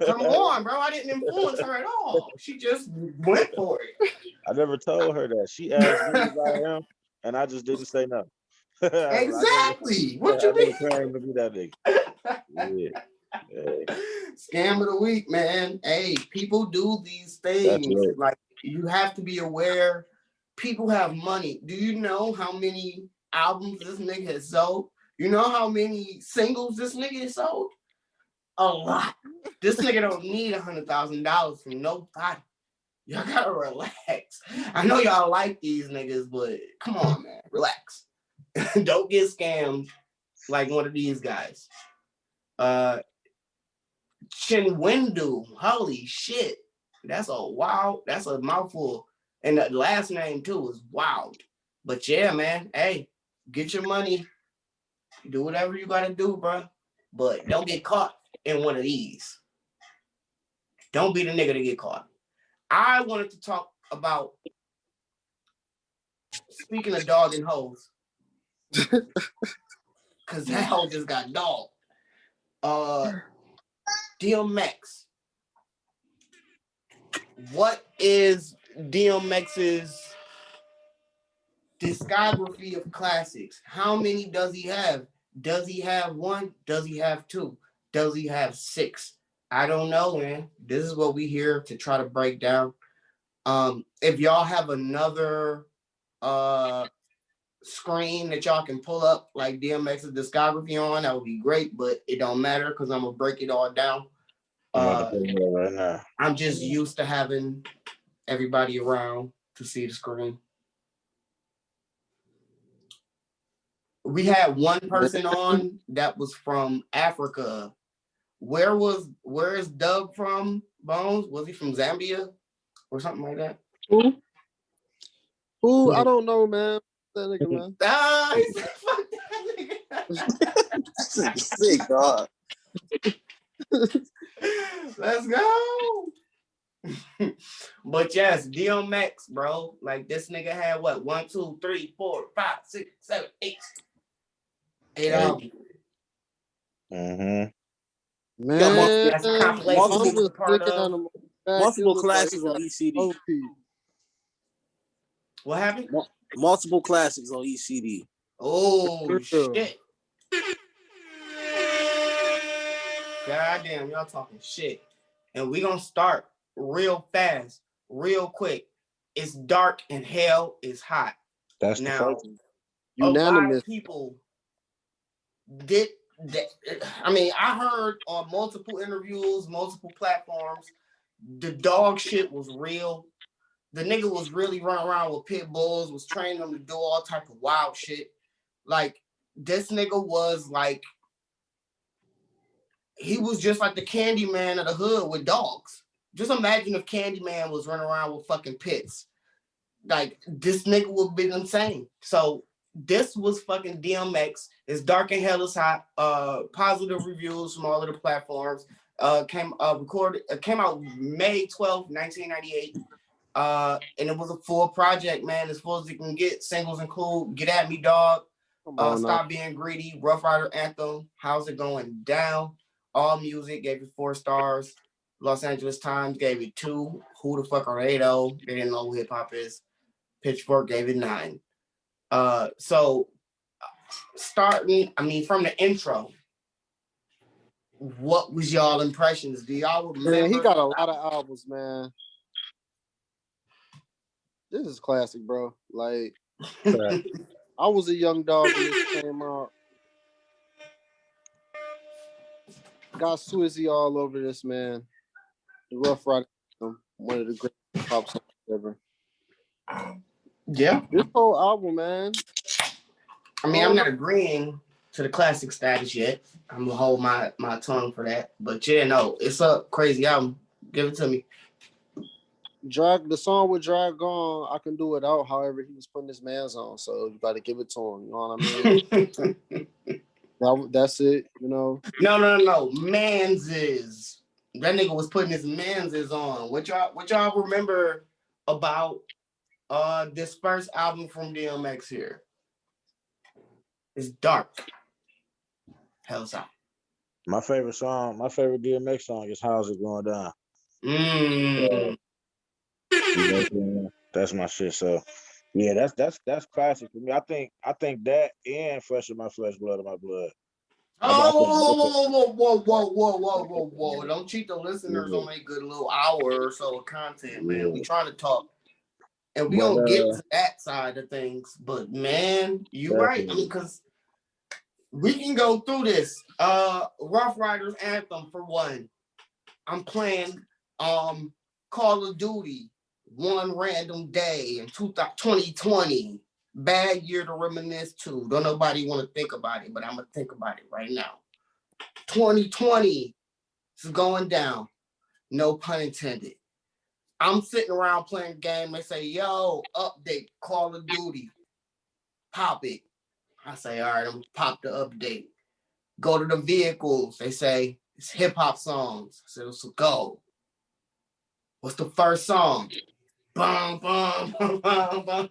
S1: Come on, bro. I didn't influence her at all. She just went for it.
S4: I never told her that. She asked me about him, and I just didn't say no.
S1: Exactly. What you mean?
S4: Trying to be that nigga. Yeah.
S1: Scam of the week, man. Hey, people do these things. Right. Like, you have to be aware. People have money. Do you know how many albums this nigga has sold? You know how many singles this nigga has sold? A lot. This nigga don't need $100,000 from nobody. Y'all gotta relax. I know y'all like these niggas, but come on, man. Relax. Don't get scammed like one of these guys. Chinwendu. Holy shit. That's a mouthful. And the last name too is wild. But yeah, man. Hey, get your money. Do whatever you gotta do, bro. But don't get caught in one of these. Don't be the nigga to get caught. I wanted to talk about, speaking of dog and hoes, because that hoe just got dogged. DMX. What is DMX's discography of classics? How many does he have? Does he have 1? Does he have 2? Does he have 6? I don't know, man. This is what we here to try to break down. If y'all have another screen that y'all can pull up like DMX's discography on, that would be great, but it don't matter because I'm gonna break it all down.
S4: Right now.
S1: I'm just used to having everybody around to see the screen. We had one person on that was from Africa. Where is Doug from, Bones? Was he from Zambia or something like that?
S2: Who? I don't know, man. That nigga, man.
S1: He said, fuck that nigga.
S2: Sick, dog.
S1: Let's go. But yes, DMX, bro. Like, this nigga had what? 1, 2, 3, 4, 5, 6, 7, 8. 8 albums.
S2: Man,
S5: multiple classics on ECD.
S1: What happened?
S5: Multiple classics on ECD.
S1: Oh shit! Goddamn, y'all talking shit. And we gonna start real fast, real quick. It's dark and hell is hot.
S4: That's
S1: now.
S2: A lot
S1: of people did that. I mean, I heard on multiple interviews, multiple platforms, the dog shit was real. The nigga was really running around with pit bulls, was training them to do all type of wild shit. Like, this nigga was like, he was just like the Candyman of the hood with dogs. Just imagine if Candyman was running around with fucking pits. Like, this nigga would be insane. So this was fucking DMX. It's Dark and Hell is Hot. Positive reviews from all of the platforms. Came out May 12th, 1998. And it was a full project, man, as full as you can get. Singles include Get At Me Dog, Stop Being Greedy, Rough Rider Anthem, How's It Going Down, All Music gave it 4 stars. Los Angeles Times gave it 2. Who the fuck are they though? They didn't know who hip hop is. Pitchfork gave it 9. So starting, from the intro, what was y'all impressions? Do y'all remember?
S2: Man, he got a lot of albums, man. This is classic, bro. Like, I was a young dog when this came out. Got Swizzy all over this, man. The Rough Rider, one of the greatest pop songs ever.
S1: Yeah.
S2: This whole album, man.
S1: I'm not agreeing to the classic status yet. I'm gonna hold my tongue for that. But yeah, no, it's a crazy album. Give it to me.
S2: The song with Drag Gone, I can do without. However, he was putting his mans on, so you got to give it to him. You know what I mean? That's it. You know.
S1: No. Manses. That nigga was putting his manses on. What y'all remember about this first album from DMX here? It's dark. Hell's out.
S4: My favorite DMX song is How's It Going Down. That's my shit. So yeah, that's classic for me. I think that and Fresh in My Flesh, Blood in My Blood.
S1: Whoa. Don't cheat the listeners on a good little hour or so of content, man. We trying to talk. And we don't get to that side of things. But man, you right. Because we can go through this. Rough Riders Anthem for one. I'm playing Call of Duty one random day in 2020. Bad year to reminisce to. Don't nobody want to think about it, but I'm going to think about it right now. 2020 is going down. No pun intended. I'm sitting around playing a game. They say, yo, update Call of Duty. Pop it. I say, all right, I'm pop the update. Go to the vehicles. They say, it's hip-hop songs. I said, so go. What's the first song? Bum, bum, bum, bum, bum.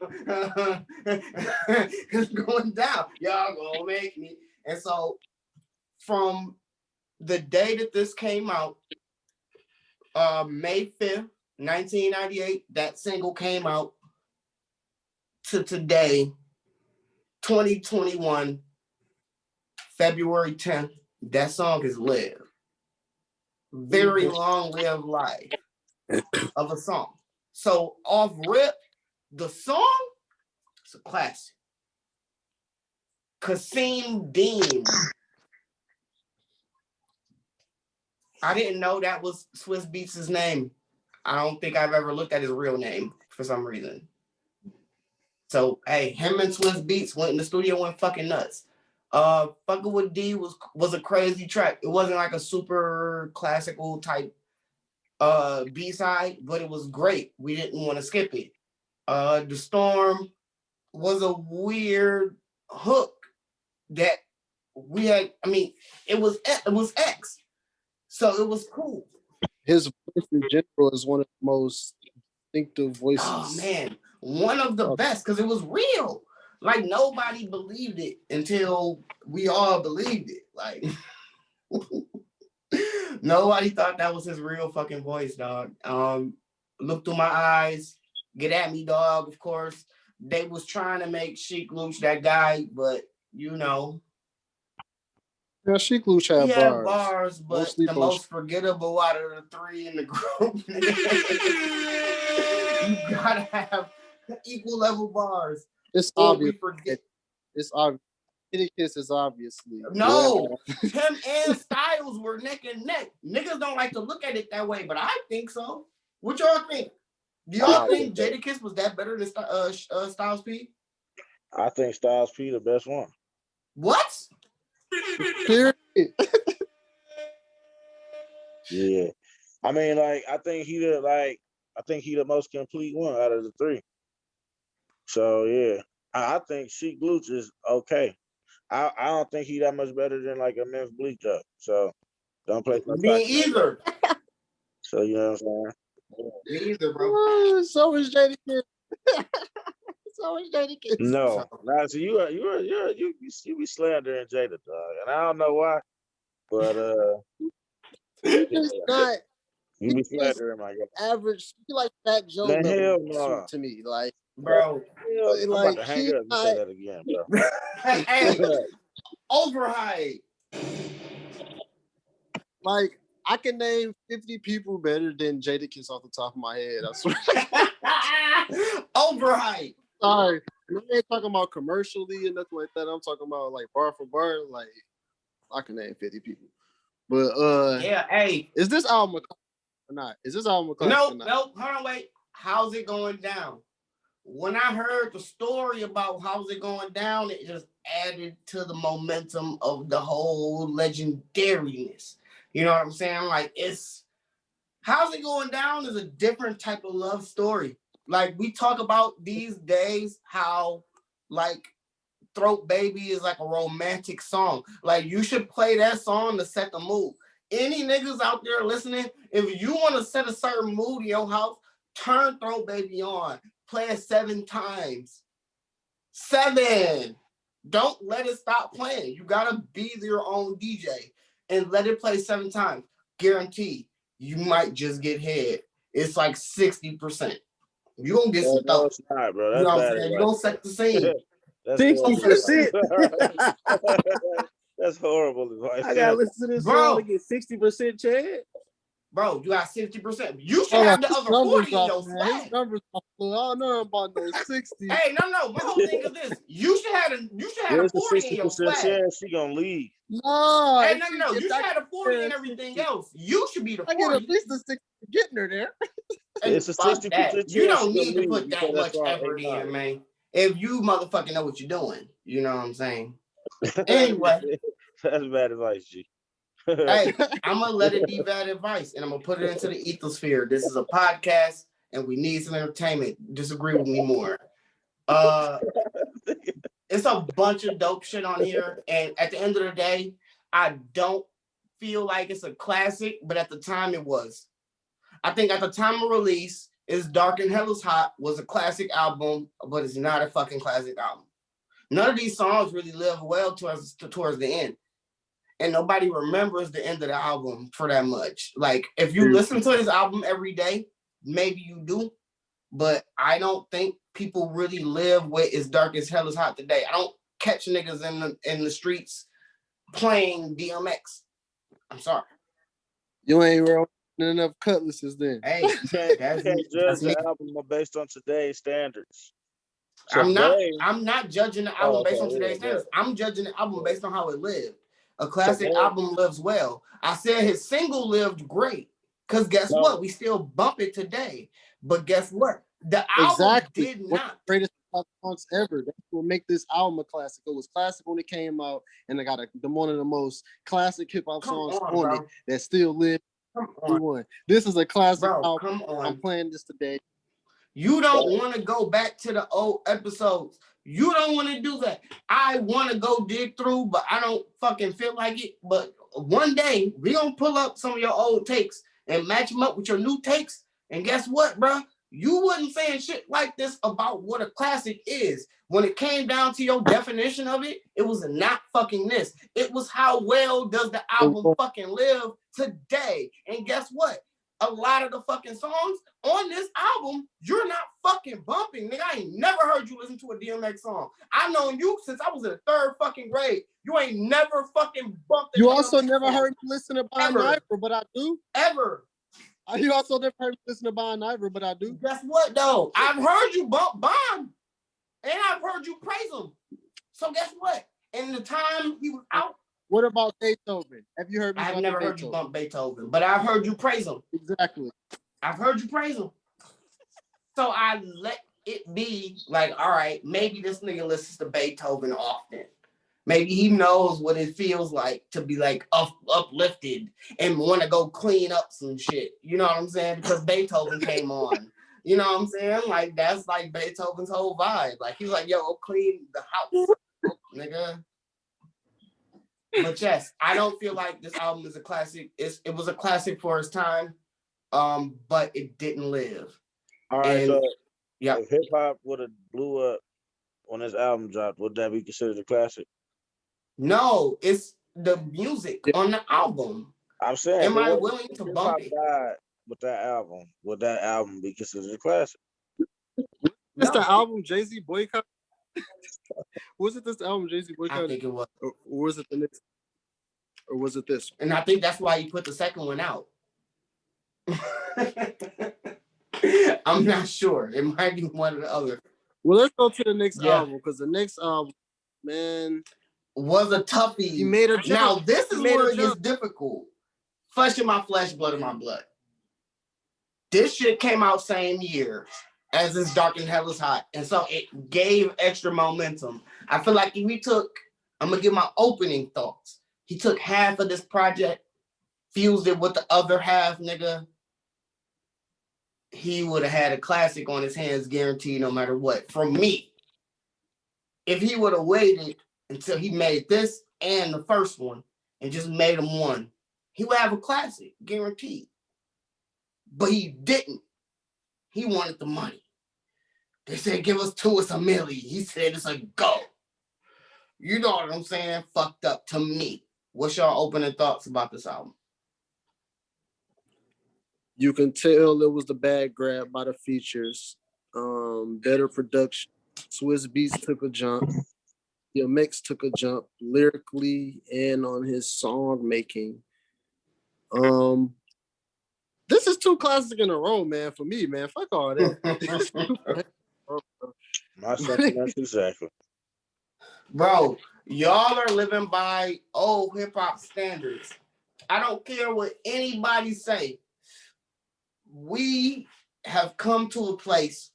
S1: It's going down. Y'all gonna make me. And so from the day that this came out, May 5th, 1998, that single came out, to today, 2021, February 10th, that song is Live. Very long live life of a song. So off rip, the song, it's a classic. Kasim Dean. I didn't know that was Swiss Beats' name. I don't think I've ever looked at his real name for some reason. So hey, him and Swiss Beats went in the studio, went fucking nuts. Fucking with D was a crazy track. It wasn't like a super classical type B-side, but it was great. We didn't want to skip it. The Storm was a weird hook that we had. It was X, so it was cool.
S2: His voice in general is one of the most distinctive voices.
S1: Oh man, one of the best, because it was real. Like nobody believed it until we all believed it. Like nobody thought that was his real fucking voice, dog. Look Through My Eyes, Get At Me, Dog, of course. They was trying to make Sheek Louch that guy, but you know.
S2: Yeah, Sheek Louch had bars.
S1: But the most forgettable out of the three in the group. You gotta have equal level bars.
S2: It's obvious. It's obvious. Kiss is obviously.
S1: No, him and Styles were neck and neck. Niggas don't like to look at it that way, but I think so. What y'all think? Do y'all think Jadakiss was that better than Styles P?
S4: I think Styles P the best one.
S1: What?
S2: Period.
S4: Yeah, I think he the most complete one out of the three. So yeah, I think Sheik Luch is okay. I don't think he that much better than like a Memphis Bleak though. So don't play no
S1: Me either.
S4: So you know what I'm saying?
S1: Me either, bro.
S2: So is Jadakiss. So is Jadakiss.
S4: No, nah, so you be slandering Jada, dog, and I don't know why, but
S2: He's just not.
S4: you be slandering my guy.
S2: Average. He like Fat Joe
S4: Man,
S2: level
S4: hell no.
S2: to me, like
S1: Bro.
S4: I'm about to hang up and say that again, bro.
S1: Hey, overhyped.
S2: Like I can name 50 people better than Jadakiss off the top of my head. I swear.
S1: Overhyped.
S2: Sorry, we ain't talking about commercially and nothing like that. I'm talking about like bar for bar. Like I can name 50 people. But
S1: yeah, hey,
S2: is this album or not? Is this album a
S1: nope. Hold on, wait. How's it going down? When I heard the story about how's it going down, it just added to the momentum of the whole legendariness. You know what I'm saying? Like how's it going down is a different type of love story. Like we talk about these days, how like Throat Baby is like a romantic song. Like you should play that song to set the mood. Any niggas out there listening, if you want to set a certain mood in your house, turn Throat Baby on. Play it 7 times. 7. Don't let it stop playing. You gotta be your own DJ and let it play 7 times. Guarantee you might just get head. It's like 60%. You gonna get some
S4: No,
S1: stuff.
S4: it's not, bro. That's
S1: You know what I'm
S4: bad
S1: saying?
S4: advice.
S1: You gonna set the scene.
S5: 60%.
S4: That's horrible advice.
S5: I gotta listen to this song to get 60% chance.
S1: Bro, you got 60%. You should have the other 40 in your swag.
S2: His numbers are full. I don't know about those 60.
S1: Hey, no. My whole thing is this. You should have a 40 in your swag.
S4: Chance she gonna leave.
S2: No.
S1: Hey, no. You should have a 40 and everything else. You should be the 40.
S2: I get at least a 60 getting her there.
S4: It's a 60% chance.
S1: You don't need to put that much effort in, man. If you motherfucking know what you're doing, you know what I'm saying? Anyway.
S4: That's bad advice, G.
S1: Hey, I'm gonna let it be bad advice and I'm gonna put it into the ethosphere. This is a podcast and we need some entertainment. Disagree with me more. It's a bunch of dope shit on here, and at the end of the day, I don't feel like it's a classic, but at the time it was. I think at the time of release, It's Dark and Hell is Hot was a classic album, but it's not a fucking classic album. None of these songs really live well towards the end. And nobody remembers the end of the album for that much. Like, if you listen to this album every day, maybe you do. But I don't think people really live with It's Dark as Hell is Hot today. I don't catch niggas in the streets playing DMX. I'm sorry.
S2: You ain't rolling enough cutlasses then.
S1: Hey,
S4: you can't judge the album based on today's standards.
S1: So I'm not judging the album based on today's standards. I'm judging the album based on how it lived. A classic album lives well. I said his single lived great. Because guess what? We still bump it today. But guess what? The album did not.
S2: Greatest songs ever. That's what make this album a classic. It was classic when it came out, and I got one of the most classic hip hop songs on it that still live. This is a classic album.
S1: Come on.
S2: I'm playing this today.
S1: You don't want to go back to the old episodes. You don't want to do that. I want to go dig through, but I don't fucking feel like it. But one day, we going to pull up some of your old takes and match them up with your new takes. And guess what, bro? You wasn't saying shit like this about what a classic is. When it came down to your definition of it, it was not fucking this. It was how well does the album fucking live today. And guess what? A lot of the fucking songs on this album, you're not fucking bumping. Nigga, I ain't never heard you listen to a DMX song. I've known you since I was in the 3rd fucking grade. You ain't never fucking bumped.
S2: You also never heard me listen to Bon Iver, but I do.
S1: Ever.
S2: You also never heard me listen to Bon Iver, but I do.
S1: Guess what, though? I've heard you bump Bon, and I've heard you praise him. So guess what? In the time he was out.
S2: What about Beethoven? Have you heard me?
S1: I've never heard you bump Beethoven, but I've heard you praise him.
S2: Exactly.
S1: I've heard you praise him. So I let it be like, all right, maybe this nigga listens to Beethoven often. Maybe he knows what it feels like to be like uplifted and want to go clean up some shit. You know what I'm saying? Because Beethoven came on. You know what I'm saying? Like, that's like Beethoven's whole vibe. Like, he's like, yo, clean the house, nigga. But yes, I don't feel like this album is a classic. It was a classic for its time, but it didn't live.
S4: All right,
S1: And,
S4: so
S1: yeah,
S4: if hip hop would have blew up when this album dropped, would that be considered a classic?
S1: no, it's the music on the album.
S4: I'm saying,
S1: Am I willing to
S4: hip
S1: bump
S4: hop
S1: it?
S4: died with that album, would that album be considered a classic?
S2: It's
S1: No,
S2: the album Jay-Z boycott. Was it this album Jay-Z
S1: I
S2: boycotted?
S1: think it was.
S2: Or was it the next? Or was it this?
S1: And I think that's why he put the second one out. I'm not sure. It might be one or the other.
S2: Well, let's go to the next album, because the next album, man,
S1: was a toughie.
S2: He made a jump.
S1: Now, this is where it gets
S2: jump.
S1: difficult. Flesh in my flesh, blood in my blood. This shit came out same year as It's Dark and Hell is Hot. And so it gave extra momentum. I feel like if we took, I'm going to give my opening thoughts. He took half of this project, fused it with the other half, nigga. He would have had a classic on his hands, guaranteed, no matter what. From me, if he would have waited until he made this and the first one and just made them one, he would have a classic, guaranteed. But he didn't. He wanted the money. They said, give us two, it's $1 million. He said, it's a go. You know what I'm saying? Fucked up to me. What's your opening thoughts about this album?
S2: You can tell it was the bag grab by the features. Better production. Swiss Beats took a jump. DMX took a jump lyrically and on his song making. This is 2 classics in a row, man, for me, man. Fuck all that.
S4: My sentiments exactly.
S1: Bro, y'all are living by old hip-hop standards. I don't care what anybody say. We have come to a place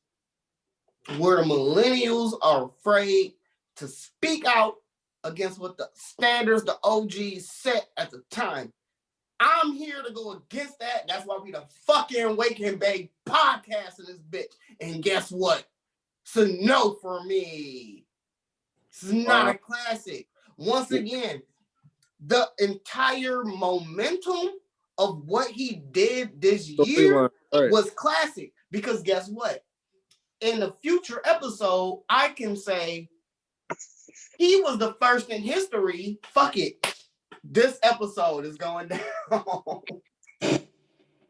S1: where the millennials are afraid to speak out against what the standards the OGs set at the time. I'm here to go against that. That's why we the fucking Wake and Bake podcast in this bitch. And guess what? It's a no for me. This is not a classic. Once again, the entire momentum of what he did this year was classic. Because guess what? In a future episode, I can say he was the first in history. Fuck it. This episode is going down.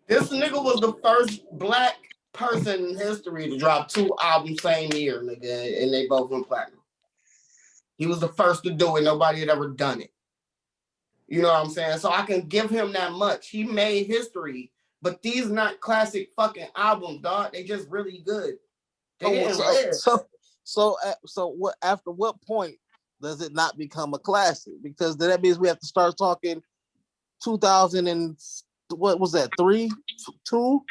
S1: This nigga was the first black person in history to drop 2 albums same year, nigga, and they both went platinum. He was the first to do it. Nobody had ever done it. You know what I'm saying? So I can give him that much. He made history, but these not classic fucking albums, dog. They just really good. They didn't live.
S5: So what? After what point does it not become a classic? Because then that means we have to start talking 2000 and what was that? 3, 2?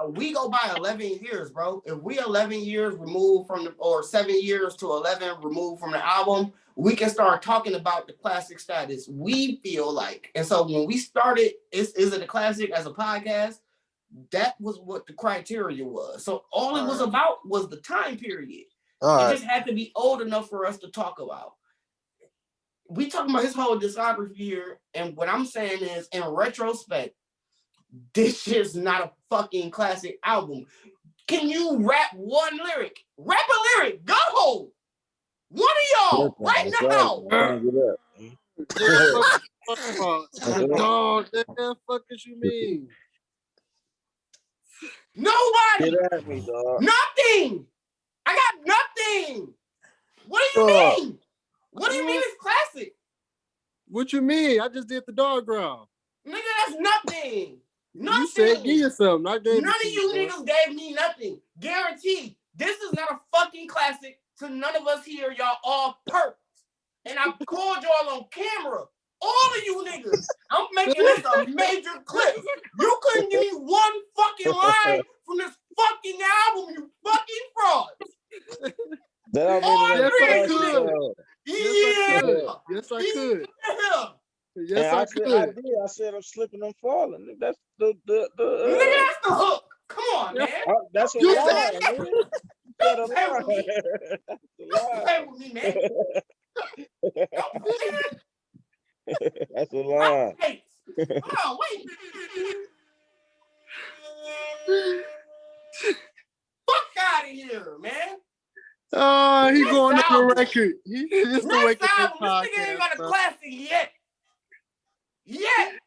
S1: We go by 11 years, bro. If we 11 years removed from or 7 years to 11 removed from the album, we can start talking about the classic status. We feel like, and so when we started, is it a classic as a podcast? That was what the criteria was. So all it was about was the time period. It just had to be old enough for us to talk about. We talking about his whole discography here, and what I'm saying is, in retrospect, this shit's not a fucking classic album. Can you rap one lyric? Rap a lyric. Go! One of y'all right now.
S2: Dog, the fuck is you mean?
S1: Nobody.
S4: Get at me, dog.
S1: Nothing. I got nothing. What do you mean? What do you mean it's classic?
S2: What you mean? I just did the dog growl.
S1: Nigga, that's nothing. Nothing.
S2: You said give you something. I gave
S1: None of you niggas gave me nothing. Guaranteed. This is not a fucking classic to none of us here. Y'all all perks. And I called y'all on camera. All of you niggas. I'm making this a major clip. You couldn't give me one fucking line from this fucking album, you fucking frauds.
S4: That
S2: yes, I could.
S1: Yeah.
S2: Yes, I could.
S1: Yeah.
S2: Yes, I could.
S4: I said I'm slipping and falling. That's the
S1: Nigga, that's the hook. Come on, man.
S4: That's a
S2: You
S4: lie,
S2: said-
S4: man. That's a
S1: Play
S4: lie.
S1: with me.
S4: That's a
S1: Don't
S4: lie.
S1: play with me, man. Don't play.
S4: That's a lie.
S1: Hey, hold on, wait. Fuck out of here, man.
S2: Oh, he
S1: Next
S2: going on
S1: album.
S2: the record. This the
S1: Next
S2: Wake Up
S1: album, this nigga
S2: podcast,
S1: ain't got a
S2: bro.
S1: classic yet. Yet.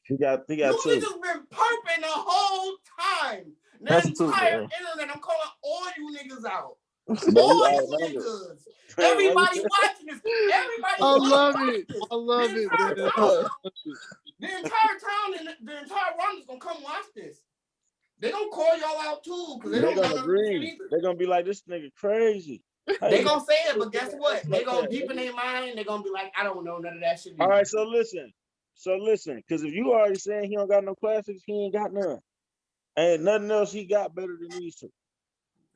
S4: He got
S1: You
S4: two.
S1: niggas been perping the whole time. The
S4: That's
S1: entire
S4: two,
S1: internet. I'm calling all you niggas out.
S4: But
S1: All
S4: we
S1: you
S4: outnumbered.
S1: niggas. Everybody watching this. Everybody
S2: I love
S1: watching.
S2: it. I love
S1: The
S2: it,
S1: entire
S2: man.
S1: town. The entire town and the entire world is gonna come watch this. They gonna call y'all out too, because they
S4: They're
S1: don't know
S4: gonna
S1: nothing to say
S4: agree.
S1: either.
S4: They're gonna be like, this nigga crazy.
S1: They gonna say it, but guess what? They go deep in their mind. They're gonna be like, I don't know none of that shit.
S4: All right, so listen, because if you already saying he don't got no classics, he ain't got none. Ain't nothing else he got better than these two.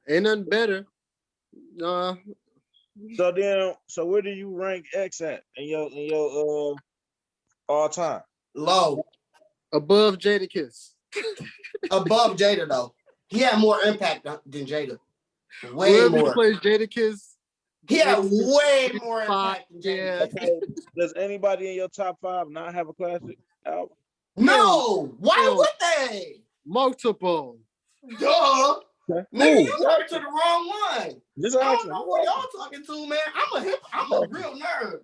S2: Ain't nothing better.
S4: So where do you rank X at in your all time?
S1: Low.
S2: Above Jadakiss.
S1: Above Jada though. He had more impact than Jada. Way
S2: Whoever
S1: more.
S2: plays Jadakiss.
S1: He had way more impact than Jada.
S2: Yeah.
S4: Okay. Does anybody in your top 5 not have a classic album?
S1: No. Why
S2: Hell.
S1: would they?
S2: Multiple.
S1: Duh.
S4: Okay.
S1: Nigga, you talking to the wrong one.
S4: Just
S1: I
S4: asking.
S1: don't know what y'all talking to, man. I'm a real nerd.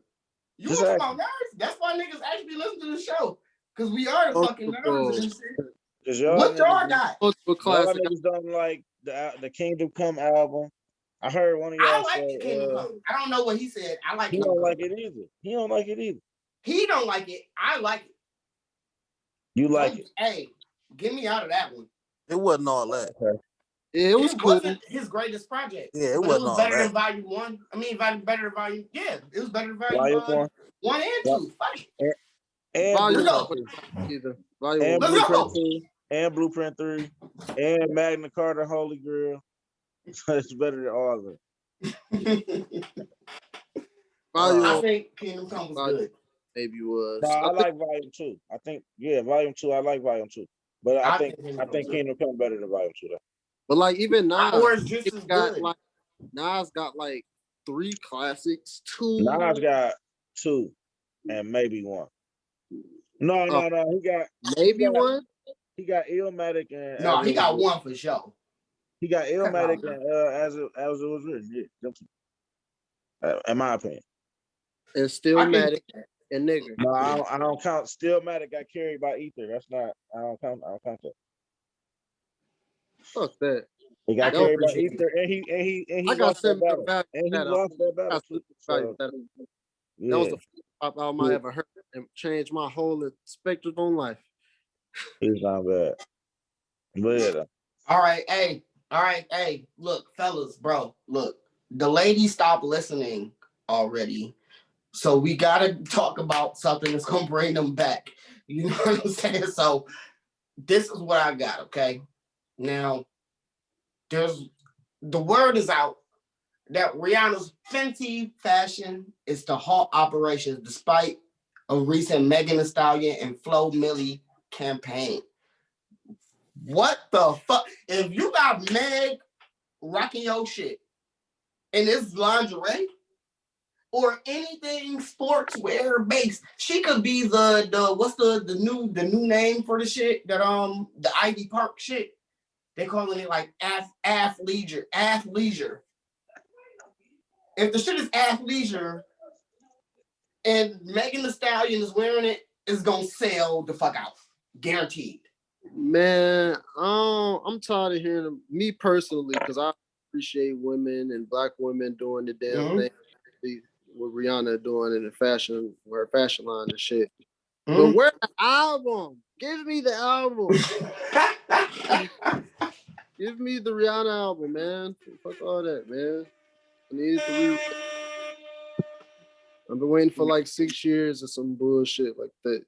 S1: You
S4: Just
S1: want to talk about nerds? That's why niggas actually listen to the show. Because we are the fucking nerds and shit. What y'all got?
S2: Multiple
S4: Y'all
S2: classic.
S4: niggas don't like the Kingdom Come album. I heard one of y'all
S1: I like
S4: say
S1: the Kingdom Come. I don't know what he said. I like
S4: he
S1: Kingdom
S4: don't
S1: Come.
S4: like it either. He don't like it either.
S1: He don't like it. I like it.
S4: You like it?
S1: Hey, get me out of that one.
S5: It wasn't all that.
S4: Okay.
S2: Yeah, it was cool.
S1: Wasn't his greatest project.
S5: Yeah,
S1: But
S5: it wasn't
S1: was
S5: all
S1: better
S5: that.
S1: than Volume 1. I mean, better than Volume. Yeah, it was better than Volume
S4: Volume 1.
S1: 1 and 2. Fuck it.
S4: And
S2: Volume
S4: Blueprint
S2: 1
S4: 2.
S2: either. Volume
S4: And
S2: 1.
S1: Let's
S4: Blueprint
S1: go.
S4: 2. And Blueprint 3. And Magna Carta Holy Grail. It's better than all of them.
S2: Volume
S1: I
S2: 1
S1: think Kingdom Come was good.
S2: maybe was.
S4: No, I like Volume 2. I think, Volume 2, I like Volume 2. But I think Kingdom Come better than Volume 2 though.
S2: But like even Nas,
S1: Or just as good.
S2: Nas got like 3 classics, 2.
S4: Nas got 2 and maybe 1. No. He got
S2: maybe 1.
S4: He got Illmatic and
S1: No, he got 1 for sure.
S4: He got Illmatic and as it was written. Yeah, in my opinion.
S2: And Stillmatic and Nigger.
S4: No, I don't count. Stillmatic got carried by Ether. That's not. I don't count that.
S2: Fuck that.
S4: He got carried by Ether, and he
S2: I got
S4: lost that battle.
S2: back.
S4: And he lost that battle too. So,
S2: That
S4: yeah.
S2: was the first pop album I ever heard and changed my whole perspective on life.
S4: He's not bad. But yeah, though.
S1: All right, hey, look, fellas, bro, look, the lady stopped listening already, so we gotta talk about something that's gonna bring them back. You know what I'm saying? So this is what I got, okay? Now, the word is out that Rihanna's Fenty fashion is to halt operations despite a recent Megan Thee Stallion and Flo Milli campaign. What the fuck? If you got Meg rocking your shit and it's lingerie or anything sportswear based, she could be the what's the new name for the shit that the Ivy Park shit. They calling it like athleisure. If the shit is athleisure and Megan Thee Stallion is wearing it, it's gonna sell the fuck out. Guaranteed.
S2: Man, I'm tired of hearing me personally, because I appreciate women and black women doing the damn thing with Rihanna doing in the fashion, her fashion line and shit. But where's the album? Give me the album. Give me the Rihanna album, man. Fuck all that, man. I need to I've been waiting for like 6 years or some bullshit like that.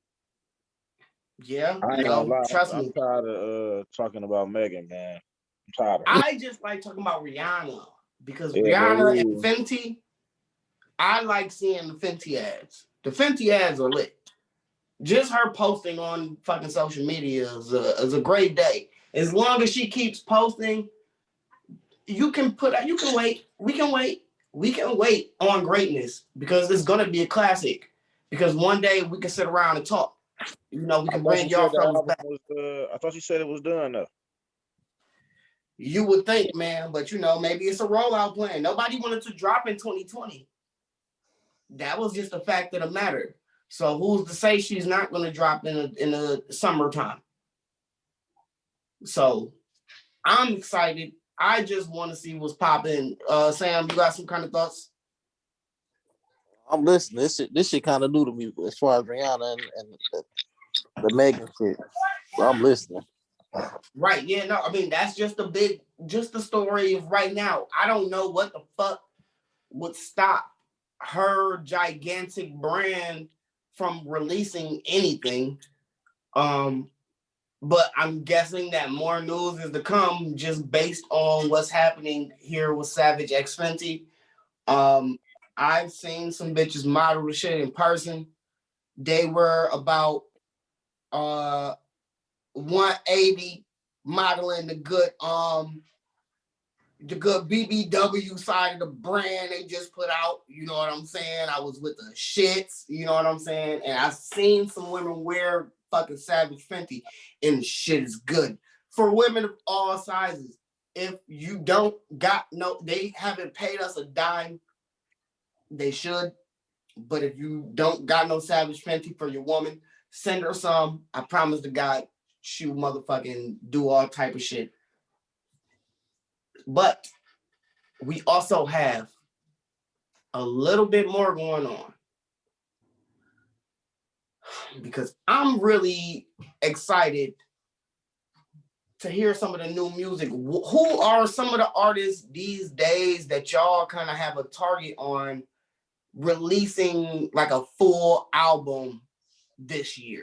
S1: Yeah,
S4: I ain't gonna lie.
S1: trust
S4: I'm
S1: me.
S4: tired of talking about Megan, man. I'm tired of it.
S1: I just like talking about Rihanna because Rihanna and Fenty, I like seeing the Fenty ads. The Fenty ads are lit. Just her posting on fucking social media is a great day. As long as she keeps posting, you can wait. We can wait. We can wait on greatness because it's gonna be a classic. Because one day we can sit around and talk. You know, we can bring y'all fellas back.
S4: I thought you said it was done though.
S1: You would think, man, but you know, maybe it's a rollout plan. Nobody wanted to drop in 2020. That was just a fact of the matter. So who's to say she's not going to drop in the summertime? So I'm excited. I just want to see what's popping. Sam, you got some kind of thoughts?
S5: I'm listening. This shit kind of new to me as far as Rihanna and the Megan shit. So I'm listening.
S1: Right. Yeah. No. I mean, that's just the story of right now. I don't know what the fuck would stop her gigantic brand from releasing anything. But I'm guessing that more news is to come just based on what's happening here with Savage X Fenty. I've seen some bitches model the shit in person. They were about 180 modeling the good BBW side of the brand they just put out. You know what I'm saying? I was with the shits, you know what I'm saying? And I've seen some women wear fucking Savage Fenty, and the shit is good. For women of all sizes, if you don't got they haven't paid us a dime, they should. But if you don't got no Savage Fenty for your woman, send her some. I promise to God, she will motherfucking do all type of shit. But we also have a little bit more going on because I'm really excited to hear some of the new music. Who are some of the artists these days that y'all kind of have a target on releasing like a full album this year?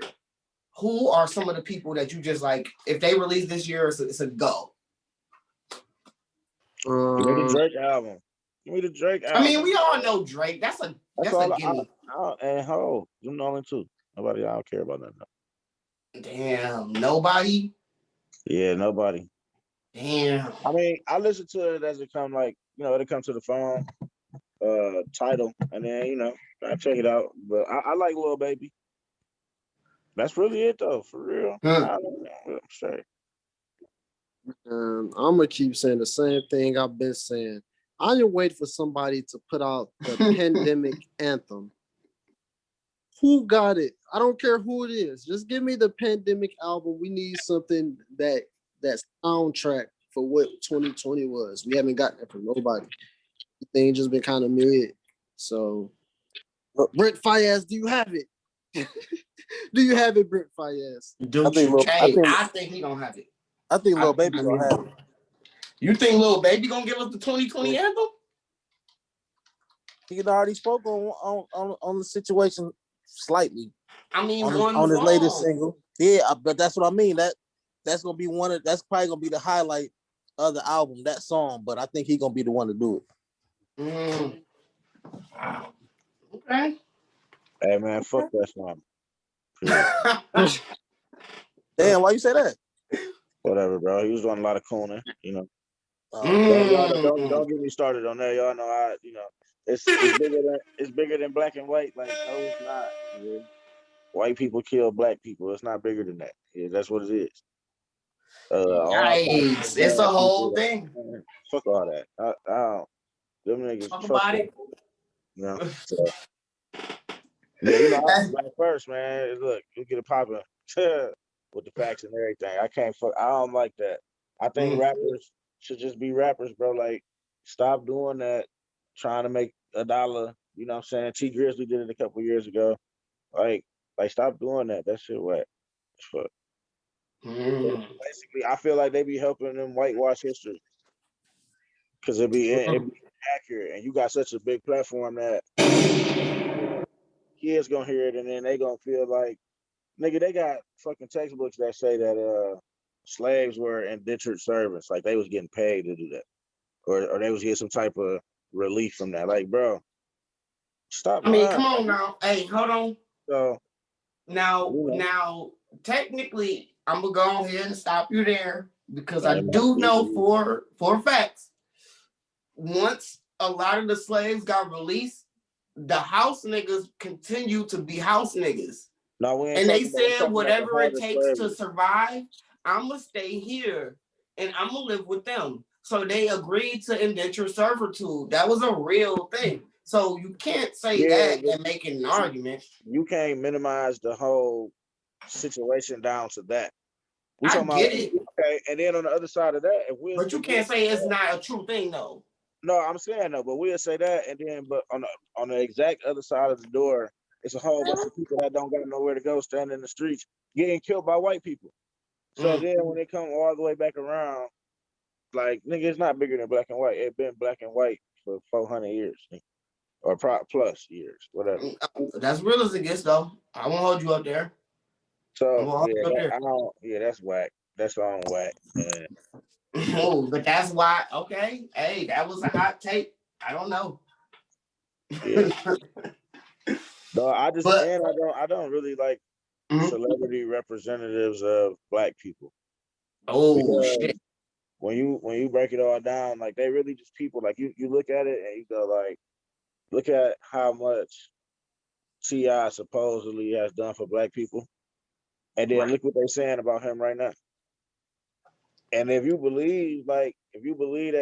S1: Who are some of the people that you just like, if they release this year, it's a go?
S4: Give me the Drake album. Give me the Drake album.
S1: I mean, we all know Drake. That's a gimme.
S4: And Ho, you know him too. Nobody, I don't care about that.
S1: Damn, nobody?
S4: Yeah, nobody.
S1: Damn.
S4: I mean, I listen to it as it come, like, you know, it'll come to the phone, title, and then, you know, I check it out. But I like Lil Baby. That's really it though, for real. I'm straight.
S2: I'm gonna keep saying the same thing I've been saying. I just wait for somebody to put out the pandemic anthem. Who got it? I don't care who it is. Just give me the pandemic album. We need something that's soundtrack for what 2020 was. We haven't gotten it from nobody. The thing just been kind of mid. So, Brent Fayez, do you have it? Do you have it, Brent Fayez?
S1: I think he don't have it.
S5: I think Lil Baby gonna have it.
S1: You think Lil Baby gonna give us the 2020 anthem?
S5: He had already spoke on the situation slightly.
S1: I mean,
S5: on his latest single. Yeah, but that's what I mean. That's gonna be that's probably gonna be the highlight of the album, that song. But I think he's gonna be the one to do it.
S1: Okay.
S4: Hey man, fuck that song.
S5: Damn, why you say that?
S4: Whatever, bro. He was doing a lot of cooning, you know. Don't get me started on that. Y'all know it's bigger than black and white. Like, no, it's not. Yeah. White people kill black people. It's not bigger than that. Yeah, that's what it is.
S1: Yikes. It's a whole thing.
S4: Fuck all that. I don't. Them niggas.
S1: Talk about it.
S4: You know. So. Yeah, you know, I'm black first, man. Look, you get it popping with the facts and everything. I don't like that. I think rappers should just be rappers, bro. Like, stop doing that, trying to make $1. You know what I'm saying? T Grizzly did it a couple years ago. Like, stop doing that. That shit whack. Fuck. Basically, I feel like they be helping them whitewash history because it be accurate, and you got such a big platform that kids gonna hear it, and then they gonna feel like, nigga, they got fucking textbooks that say that slaves were indentured servants, like they was getting paid to do that, or they was getting some type of relief from that. Like, bro, stop.
S1: I mean, come on now. Hey, hold on.
S4: So
S1: now, technically, I'm gonna go ahead and stop you there. because I do know for facts, once a lot of the slaves got released, the house niggas continue to be house niggas.
S4: No,
S1: and they said whatever it takes to survive, I'm gonna stay here and I'm gonna live with them. So they agreed to indenture servitude. That was a real thing. So you can't say that and make an argument.
S4: You can't minimize the whole situation down to that.
S1: I get it.
S4: Okay, and then on the other side of that,
S1: but you can't say it's not a true thing, though.
S4: No, I'm saying no, but we'll say that, and then but on the exact other side of the door, it's a whole bunch of people that don't got nowhere to go, standing in the streets, getting killed by white people. So then when they come all the way back around, like, nigga, it's not bigger than black and white. It's been black and white for 400 years, or plus years, whatever.
S1: That's real as it gets, though. I won't hold you up there.
S4: So that's whack. That's on whack.
S1: Oh, but that's why. Okay, hey, that was a hot take. I don't know.
S4: Yeah. No, I don't really like celebrity representatives of black people.
S1: Oh, because shit.
S4: When you break it all down, like, they really just people. Like, you look at it and you go, like, look at how much T.I. supposedly has done for black people, and then look what they're saying about him right now. And if you believe that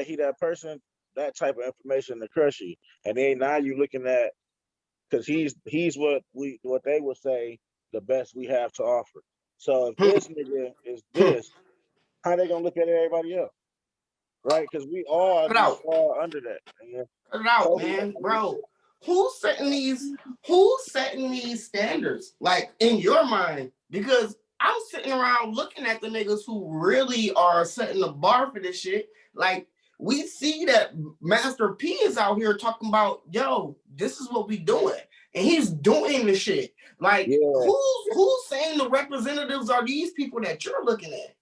S4: he that person, that type of information to crush you, and then now you looking at, because he's what they would say the best we have to offer. So if this nigga is this, how they gonna look at everybody else, right? Because we all fall under that. Man.
S1: Cut it out, man, bro. Who's setting these standards, like, in your mind? Because I'm sitting around looking at the niggas who really are setting the bar for this shit. Like, we see that Master P is out here talking about, yo, this is what we doing. And he's doing the shit. Like, who's saying the representatives are these people that you're looking at?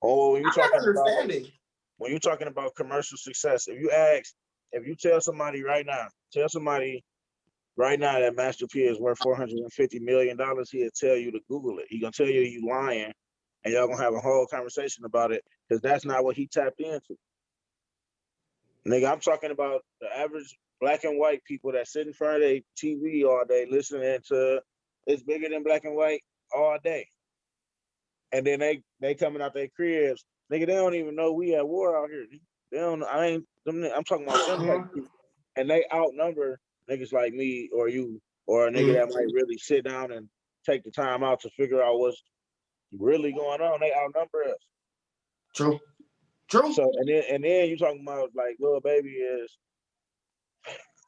S4: Oh,
S1: I'm not understanding.
S4: When you're talking about commercial success, if you tell somebody right now that Master P is worth $450 million, he'll tell you to Google it. He's gonna tell you you lying, and y'all gonna have a whole conversation about it, because that's not what he tapped into. Nigga, I'm talking about the average black and white people that sit in front of their TV all day listening to It's Bigger Than Black and White all day. And then they coming out their cribs. Nigga, they don't even know we at war out here. They don't. I'm talking about them type of people. And they outnumber niggas like me or you or a nigga that might really sit down and take the time out to figure out what's really going on. They outnumber us.
S1: True.
S4: So and then you talking about, like, Lil Baby is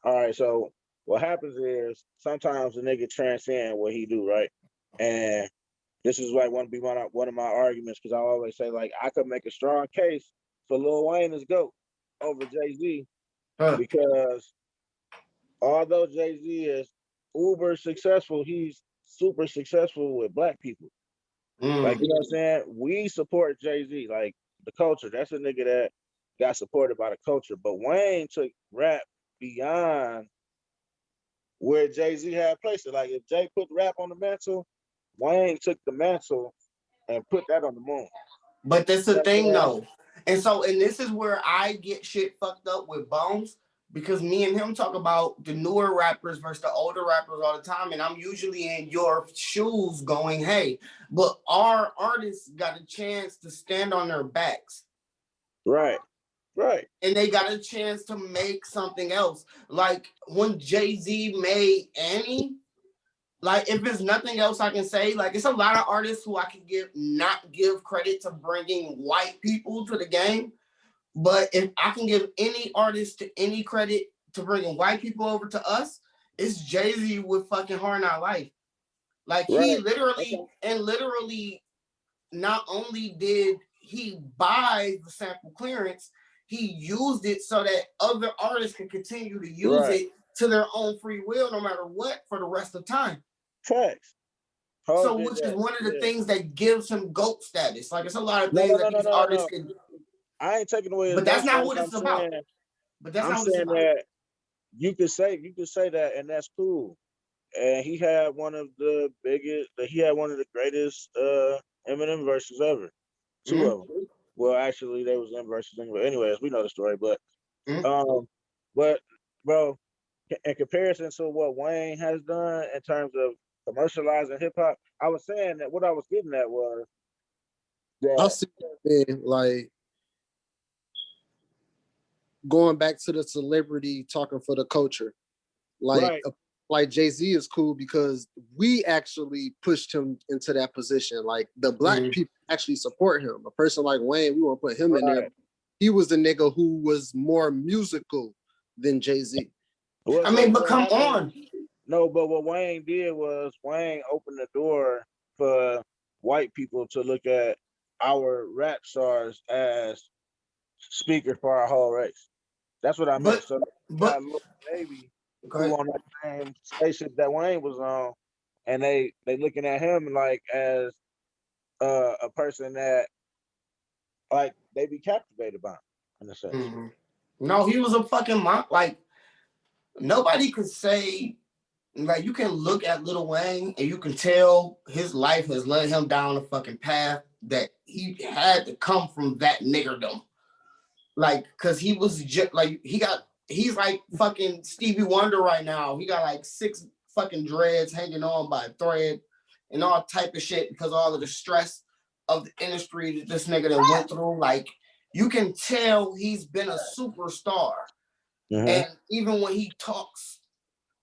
S4: all right. So what happens is sometimes the nigga transcend what he do, right? And this is like one of my arguments, because I always say, like, I could make a strong case for Lil Wayne as GOAT over Jay-Z, because although Jay-Z is uber successful, he's super successful with black people. Like, you know what I'm saying? We support Jay-Z, like, the culture. That's a nigga that got supported by the culture. But Wayne took rap beyond where Jay-Z had placed it. Like, if Jay put rap on the mantle, Wayne took the mantle and put that on the moon.
S1: But that's the thing, though. And this is where I get shit fucked up with Bones, because me and him talk about the newer rappers versus the older rappers all the time. And I'm usually in your shoes going, hey, but our artists got a chance to stand on their backs.
S4: Right.
S1: And they got a chance to make something else. Like when Jay-Z made Annie, like, if there's nothing else I can say, like, it's a lot of artists who I can not give credit to bringing white people to the game. But if I can give any artist to any credit to bringing white people over to us, it's Jay-Z with fucking Hard Knock Life. Like, he literally, not only did he buy the sample clearance, he used it so that other artists can continue to use it to their own free will, no matter what, for the rest of time.
S4: Facts.
S1: So, which is one of the things that gives him GOAT status. Like, it's a lot of things that these artists can.
S4: I ain't taking away.
S1: But that's not what it's about. But that's not what it's about.
S4: That you could say that, and that's cool. And he had one of the greatest Eminem verses ever. Two of them. Well, actually, they was in versus anyway. Anyways, we know the story, but
S1: Mm-hmm.
S4: but bro, in comparison to what Wayne has done in terms of commercializing hip hop, I was saying that what I was getting at was
S2: I
S4: that
S2: see it, like going back to the celebrity talking for the culture. Like
S4: right,
S2: like Jay-Z is cool because we actually pushed him into that position. Like the black people actually support him. A person like Wayne, we want to put him in there.
S4: right.
S2: He was the nigga who was more musical than Jay-Z.
S4: Well,
S1: I
S4: so
S1: mean, but
S4: what
S1: come
S4: happened?
S1: on.
S4: No, but what Wayne did was Wayne opened the door for white people to look at our rap stars as speakers for our whole race. That's what I meant.
S1: But
S4: So you got
S1: but
S4: Lil Baby
S1: go
S4: who
S1: ahead.
S4: on that same spaceship that Wayne was on, and they looking at him like as a person that like they be captivated by him in a sense.
S1: Mm-hmm. No, he was a fucking like nobody could say like you can look at Lil Wayne and you can tell his life has led him down a fucking path that he had to come from that niggerdom. Like, cause he was just like he's like fucking Stevie Wonder right now. He got like 6 fucking dreads hanging on by a thread and all type of shit because all of the stress of the industry that this nigga that went through. Like, you can tell he's been a superstar.
S4: Mm-hmm.
S1: And even when he talks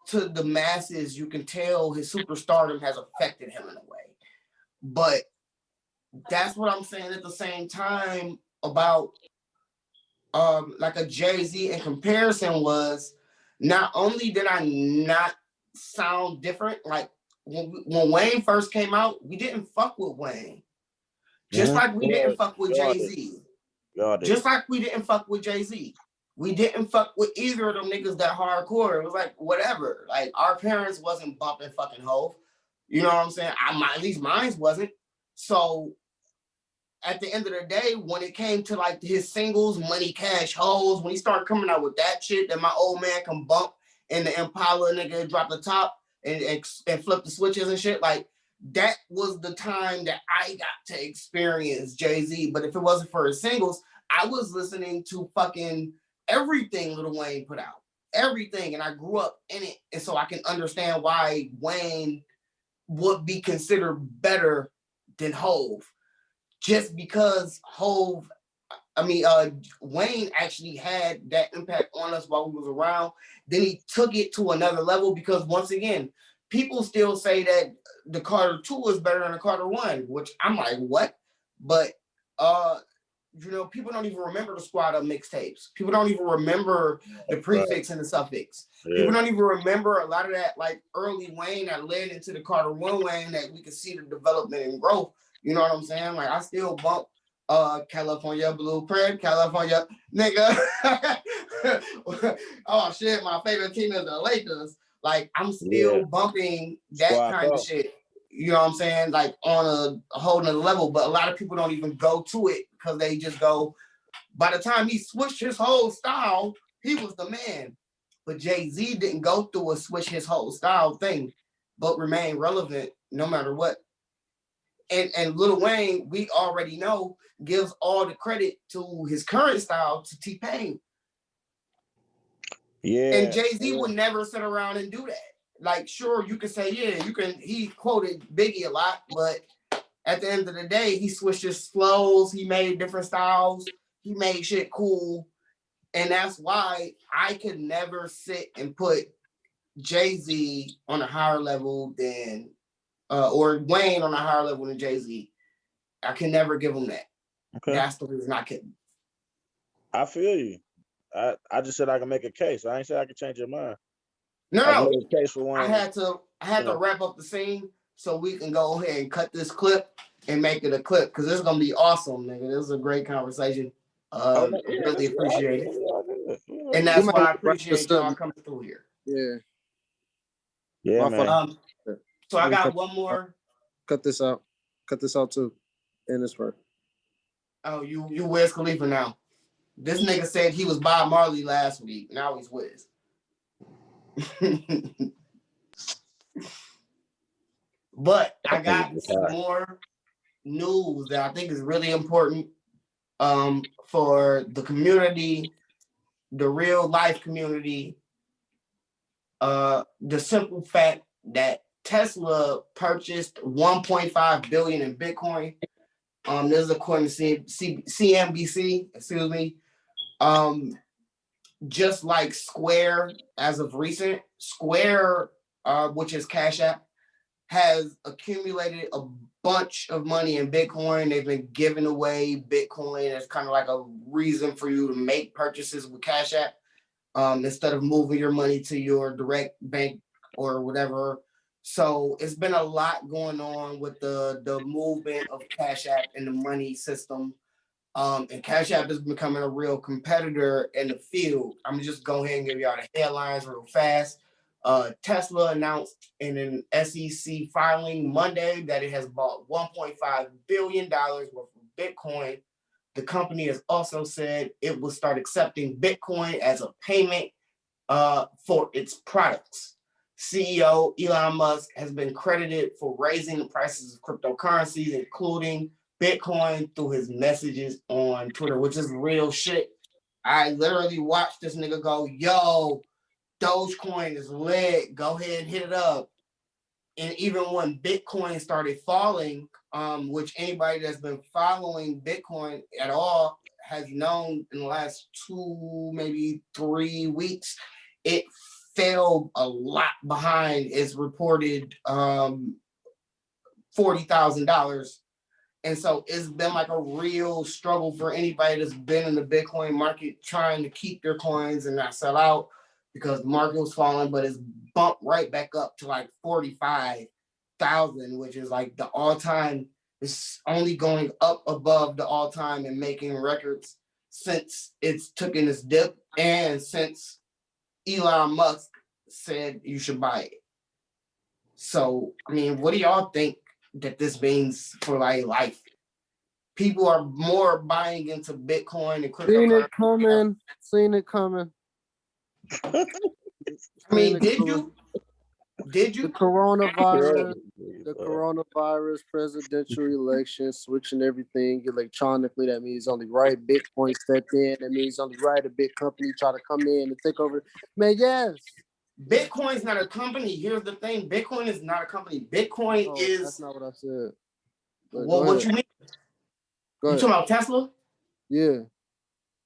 S1: to the masses, you can tell his superstardom has affected him in a way. But that's what I'm saying at the same time about like a Jay-Z in comparison was not only did I not sound different, like when Wayne first came out, we didn't fuck with Wayne. Just
S4: Mm-hmm.
S1: like we didn't fuck with
S4: Y'all did.
S1: Jay-Z.
S4: Y'all did.
S1: Just like we didn't fuck with Jay-Z. We didn't fuck with either of them niggas that hardcore. It was like, whatever. Like, our parents wasn't bumping fucking Hove. You know what I'm saying? At least mine wasn't. So, at the end of the day, when it came to, like, his singles, Money, Cash, Hoes, when he started coming out with that shit that my old man can bump and the Impala nigga drop the top and flip the switches and shit, like, that was the time that I got to experience Jay-Z. But if it wasn't for his singles, I was listening to fucking everything Lil Wayne put out. Everything. And I grew up in it. And so I can understand why Wayne would be considered better than Hove. Just because Wayne actually had that impact on us while we was around. Then he took it to another level because once again, people still say that the Carter 2 is better than the Carter 1, which I'm like, what? But people don't even remember the squad up mixtapes. People don't even remember the prefix and the suffix.
S4: Yeah.
S1: People don't even remember a lot of that like early Wayne that led into the Carter 1 Wayne that we could see the development and growth. You know what I'm saying? Like I still bump California Blueprint, California nigga. Oh shit, my favorite team is the Lakers. Like I'm still bumping that
S4: Squad
S1: kind of shit. You know what I'm saying? Like on a whole nother level, but a lot of people don't even go to it because they just go, by the time he switched his whole style, he was the man. But Jay-Z didn't go through a switch his whole style thing, but remain relevant no matter what. And Lil Wayne, we already know, gives all the credit to his current style to T-Pain.
S4: Yeah.
S1: And Jay-Z would never sit around and do that. Like, sure, you can say, yeah, he quoted Biggie a lot, but at the end of the day, he switched his flows, he made different styles, he made shit cool. And that's why I could never sit and put Jay-Z on a higher level than or Wayne on a higher level than Jay-Z. I can never give him that. Okay. That's the reason I couldn't.
S4: I feel you. I just said I can make a case. I ain't said I could change your mind.
S1: No.
S4: A case for one.
S1: I had to wrap up the scene so we can go ahead and cut this clip and make it a clip because this is gonna be awesome, nigga. This is a great conversation. Really appreciate it. And that's why I appreciate y'all coming through here.
S2: Yeah.
S4: Yeah, man.
S1: So I got one more.
S2: Cut this out. Cut this out too. In this part.
S1: Oh, you Wiz Khalifa now. This nigga said he was Bob Marley last week. Now he's Wiz. But I got some more news that I think is really important. for the community, the real life community, the simple fact that Tesla purchased 1.5 billion in Bitcoin. This is according to CNBC, excuse me. Just like Square, as of recent, Square, which is Cash App, has accumulated a bunch of money in Bitcoin. They've been giving away Bitcoin as kind of like a reason for you to make purchases with Cash App, instead of moving your money to your direct bank or whatever. So it's been a lot going on with the movement of Cash App and the money system. And Cash App is becoming a real competitor in the field. I'm just go ahead and give y'all the headlines real fast. Tesla announced in an SEC filing Monday that it has bought $1.5 billion worth of Bitcoin. The company has also said it will start accepting Bitcoin as a payment for its products. CEO Elon Musk has been credited for raising the prices of cryptocurrencies, including Bitcoin, through his messages on Twitter, which is real shit. I literally watched this nigga go, yo, Dogecoin is lit. Go ahead and hit it up. And even when Bitcoin started falling, which anybody that's been following Bitcoin at all has known in the last 2, maybe 3 weeks, it fell a lot behind its reported $40,000. And so it's been like a real struggle for anybody that's been in the Bitcoin market trying to keep their coins and not sell out, because the market was falling, but it's bumped right back up to like 45,000, which is like the all-time. It's only going up above the all-time and making records since it's taken this dip and since Elon Musk said you should buy it. So, I mean, what do y'all think that this means for like life? People are more buying into Bitcoin and cryptocurrency.
S2: Seen it coming.
S1: I mean, did you?
S2: The coronavirus, presidential election, switching everything electronically. That means only right. Bitcoin stepped in. That means only right. A big company try to come in and take over. Man, yes.
S1: Bitcoin's not a company. Here's the thing. Bitcoin is not a company. Bitcoin is...
S2: That's not what I said.
S1: Well, what you mean? You talking about Tesla?
S2: Yeah.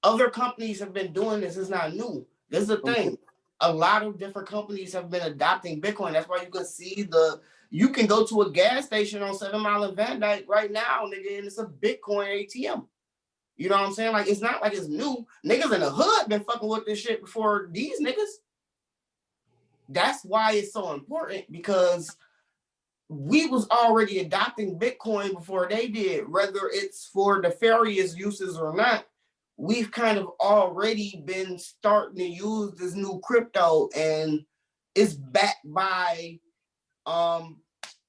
S1: Other companies have been doing this. It's not new. This is the thing. A lot of different companies have been adopting Bitcoin. That's why you can see you can go to a gas station on 7 Mile and Van Dyke right now, nigga, and it's a Bitcoin ATM. You know what I'm saying? Like, it's not like it's new. Niggas in the hood been fucking with this shit before these niggas. That's why it's so important, because we was already adopting Bitcoin before they did, whether it's for nefarious uses or not. We've kind of already been starting to use this new crypto, and it's backed by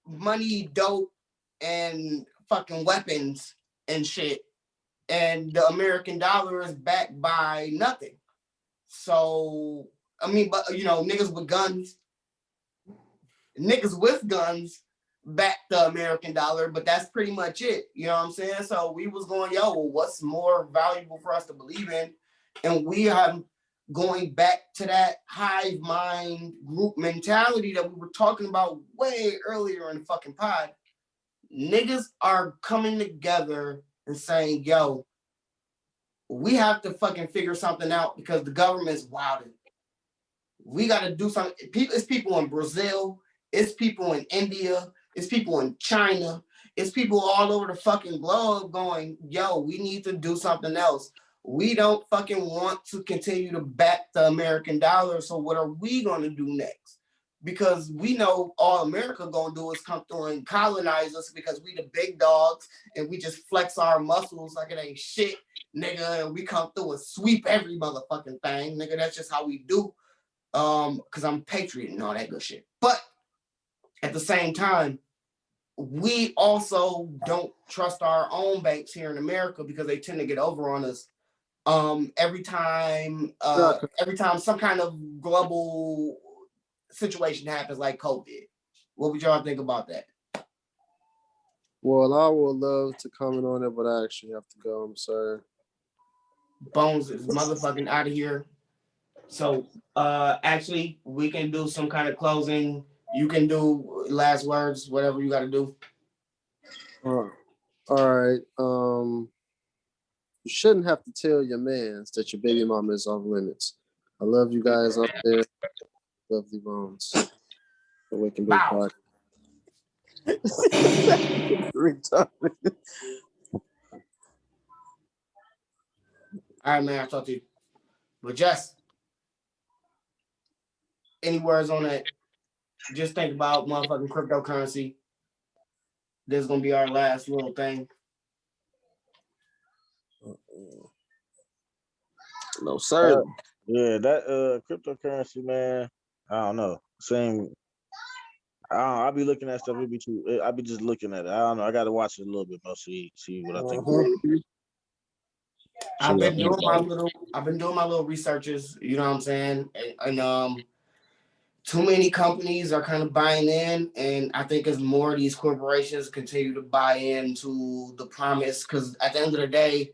S1: money, dope, and fucking weapons and shit. And the American dollar is backed by nothing. So, I mean, but niggas with guns back the American dollar, but that's pretty much it. You know what I'm saying? So we was going, what's more valuable for us to believe in? And we are going back to that hive mind group mentality that we were talking about way earlier in the fucking pod. Niggas are coming together and saying, we have to fucking figure something out because the government's wilding. We got to do something. It's people in Brazil. It's people in India. It's people in China. It's people all over the fucking globe going, we need to do something else. We don't fucking want to continue to back the American dollar. So what are we going to do next? Because we know all America going to do is come through and colonize us because we the big dogs and we just flex our muscles like it ain't shit, nigga. And we come through and sweep every motherfucking thing, nigga. That's just how we do. Because I'm a patriot and all that good shit. But at the same time, we also don't trust our own banks here in America because they tend to get over on us. Every time some kind of global situation happens like COVID. What would y'all think about that?
S2: Well, I would love to comment on it, but I actually have to go. I'm sorry.
S1: Bones is motherfucking out of here. So actually we can do some kind of closing. You can do last words, whatever you gotta do.
S2: All right. You shouldn't have to tell your mans that your baby mama is off limits. I love you guys up there. Lovely Bones. The Waking Big
S1: Wow.
S2: Pod. Retarded.
S1: All right, man, I'll talk to you. But just any words on that? Just think about motherfucking cryptocurrency. This is gonna be our last little thing.
S2: No, sir.
S4: Yeah, that cryptocurrency, man. I don't know. Same. I'll be looking at stuff. I'll be just looking at it. I don't know. I got to watch it a little bit more. See what I think.
S1: I've been doing my little researches. You know what I'm saying? And too many companies are kind of buying in, and I think as more of these corporations continue to buy into the promise, because at the end of the day,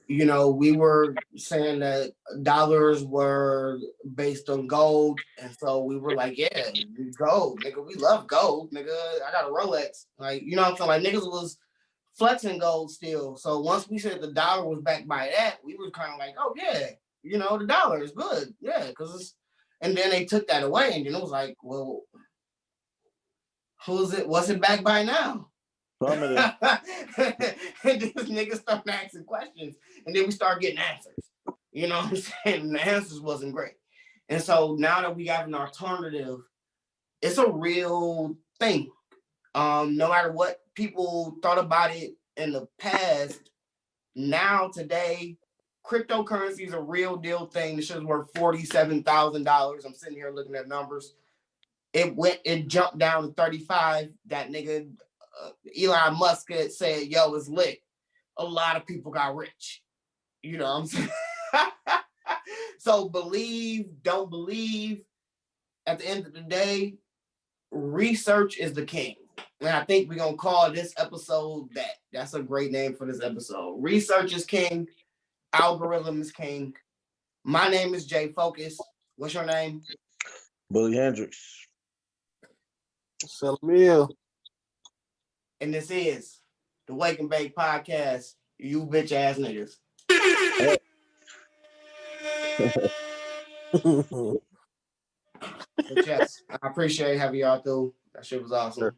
S1: you know, we were saying that dollars were based on gold, and so we were like, yeah, gold, nigga, we love gold, nigga. I got a Rolex, like, you know what I'm saying? Like, niggas was flexing gold still. So once we said the dollar was backed by that, we were kind of like, oh yeah, you know, the dollar is good, yeah, because it's. And then they took that away, and then it was like, well, who's it? What's it backed by now? And these niggas started asking questions, and then we started getting answers. You know what I'm saying? And the answers wasn't great. And so now that we got an alternative, it's a real thing. No matter what people thought about it in the past, now today, cryptocurrency is a real deal thing. This shit's worth $47,000. I'm sitting here looking at numbers. It jumped down to 35. That nigga Elon Musk had said, yo, it's lit. A lot of people got rich. You know what I'm saying? So believe, don't believe. At the end of the day, research is the king. And I think we're going to call this episode that. That's a great name for this episode. Research is king. Algorithm is king. My name is J Focuz. What's your name?
S4: Bully Hendrix.
S2: Selle.
S1: And this is the Wake and Bake Podcast. You bitch ass niggas. But yes, I appreciate having y'all through. That shit was awesome. Sure.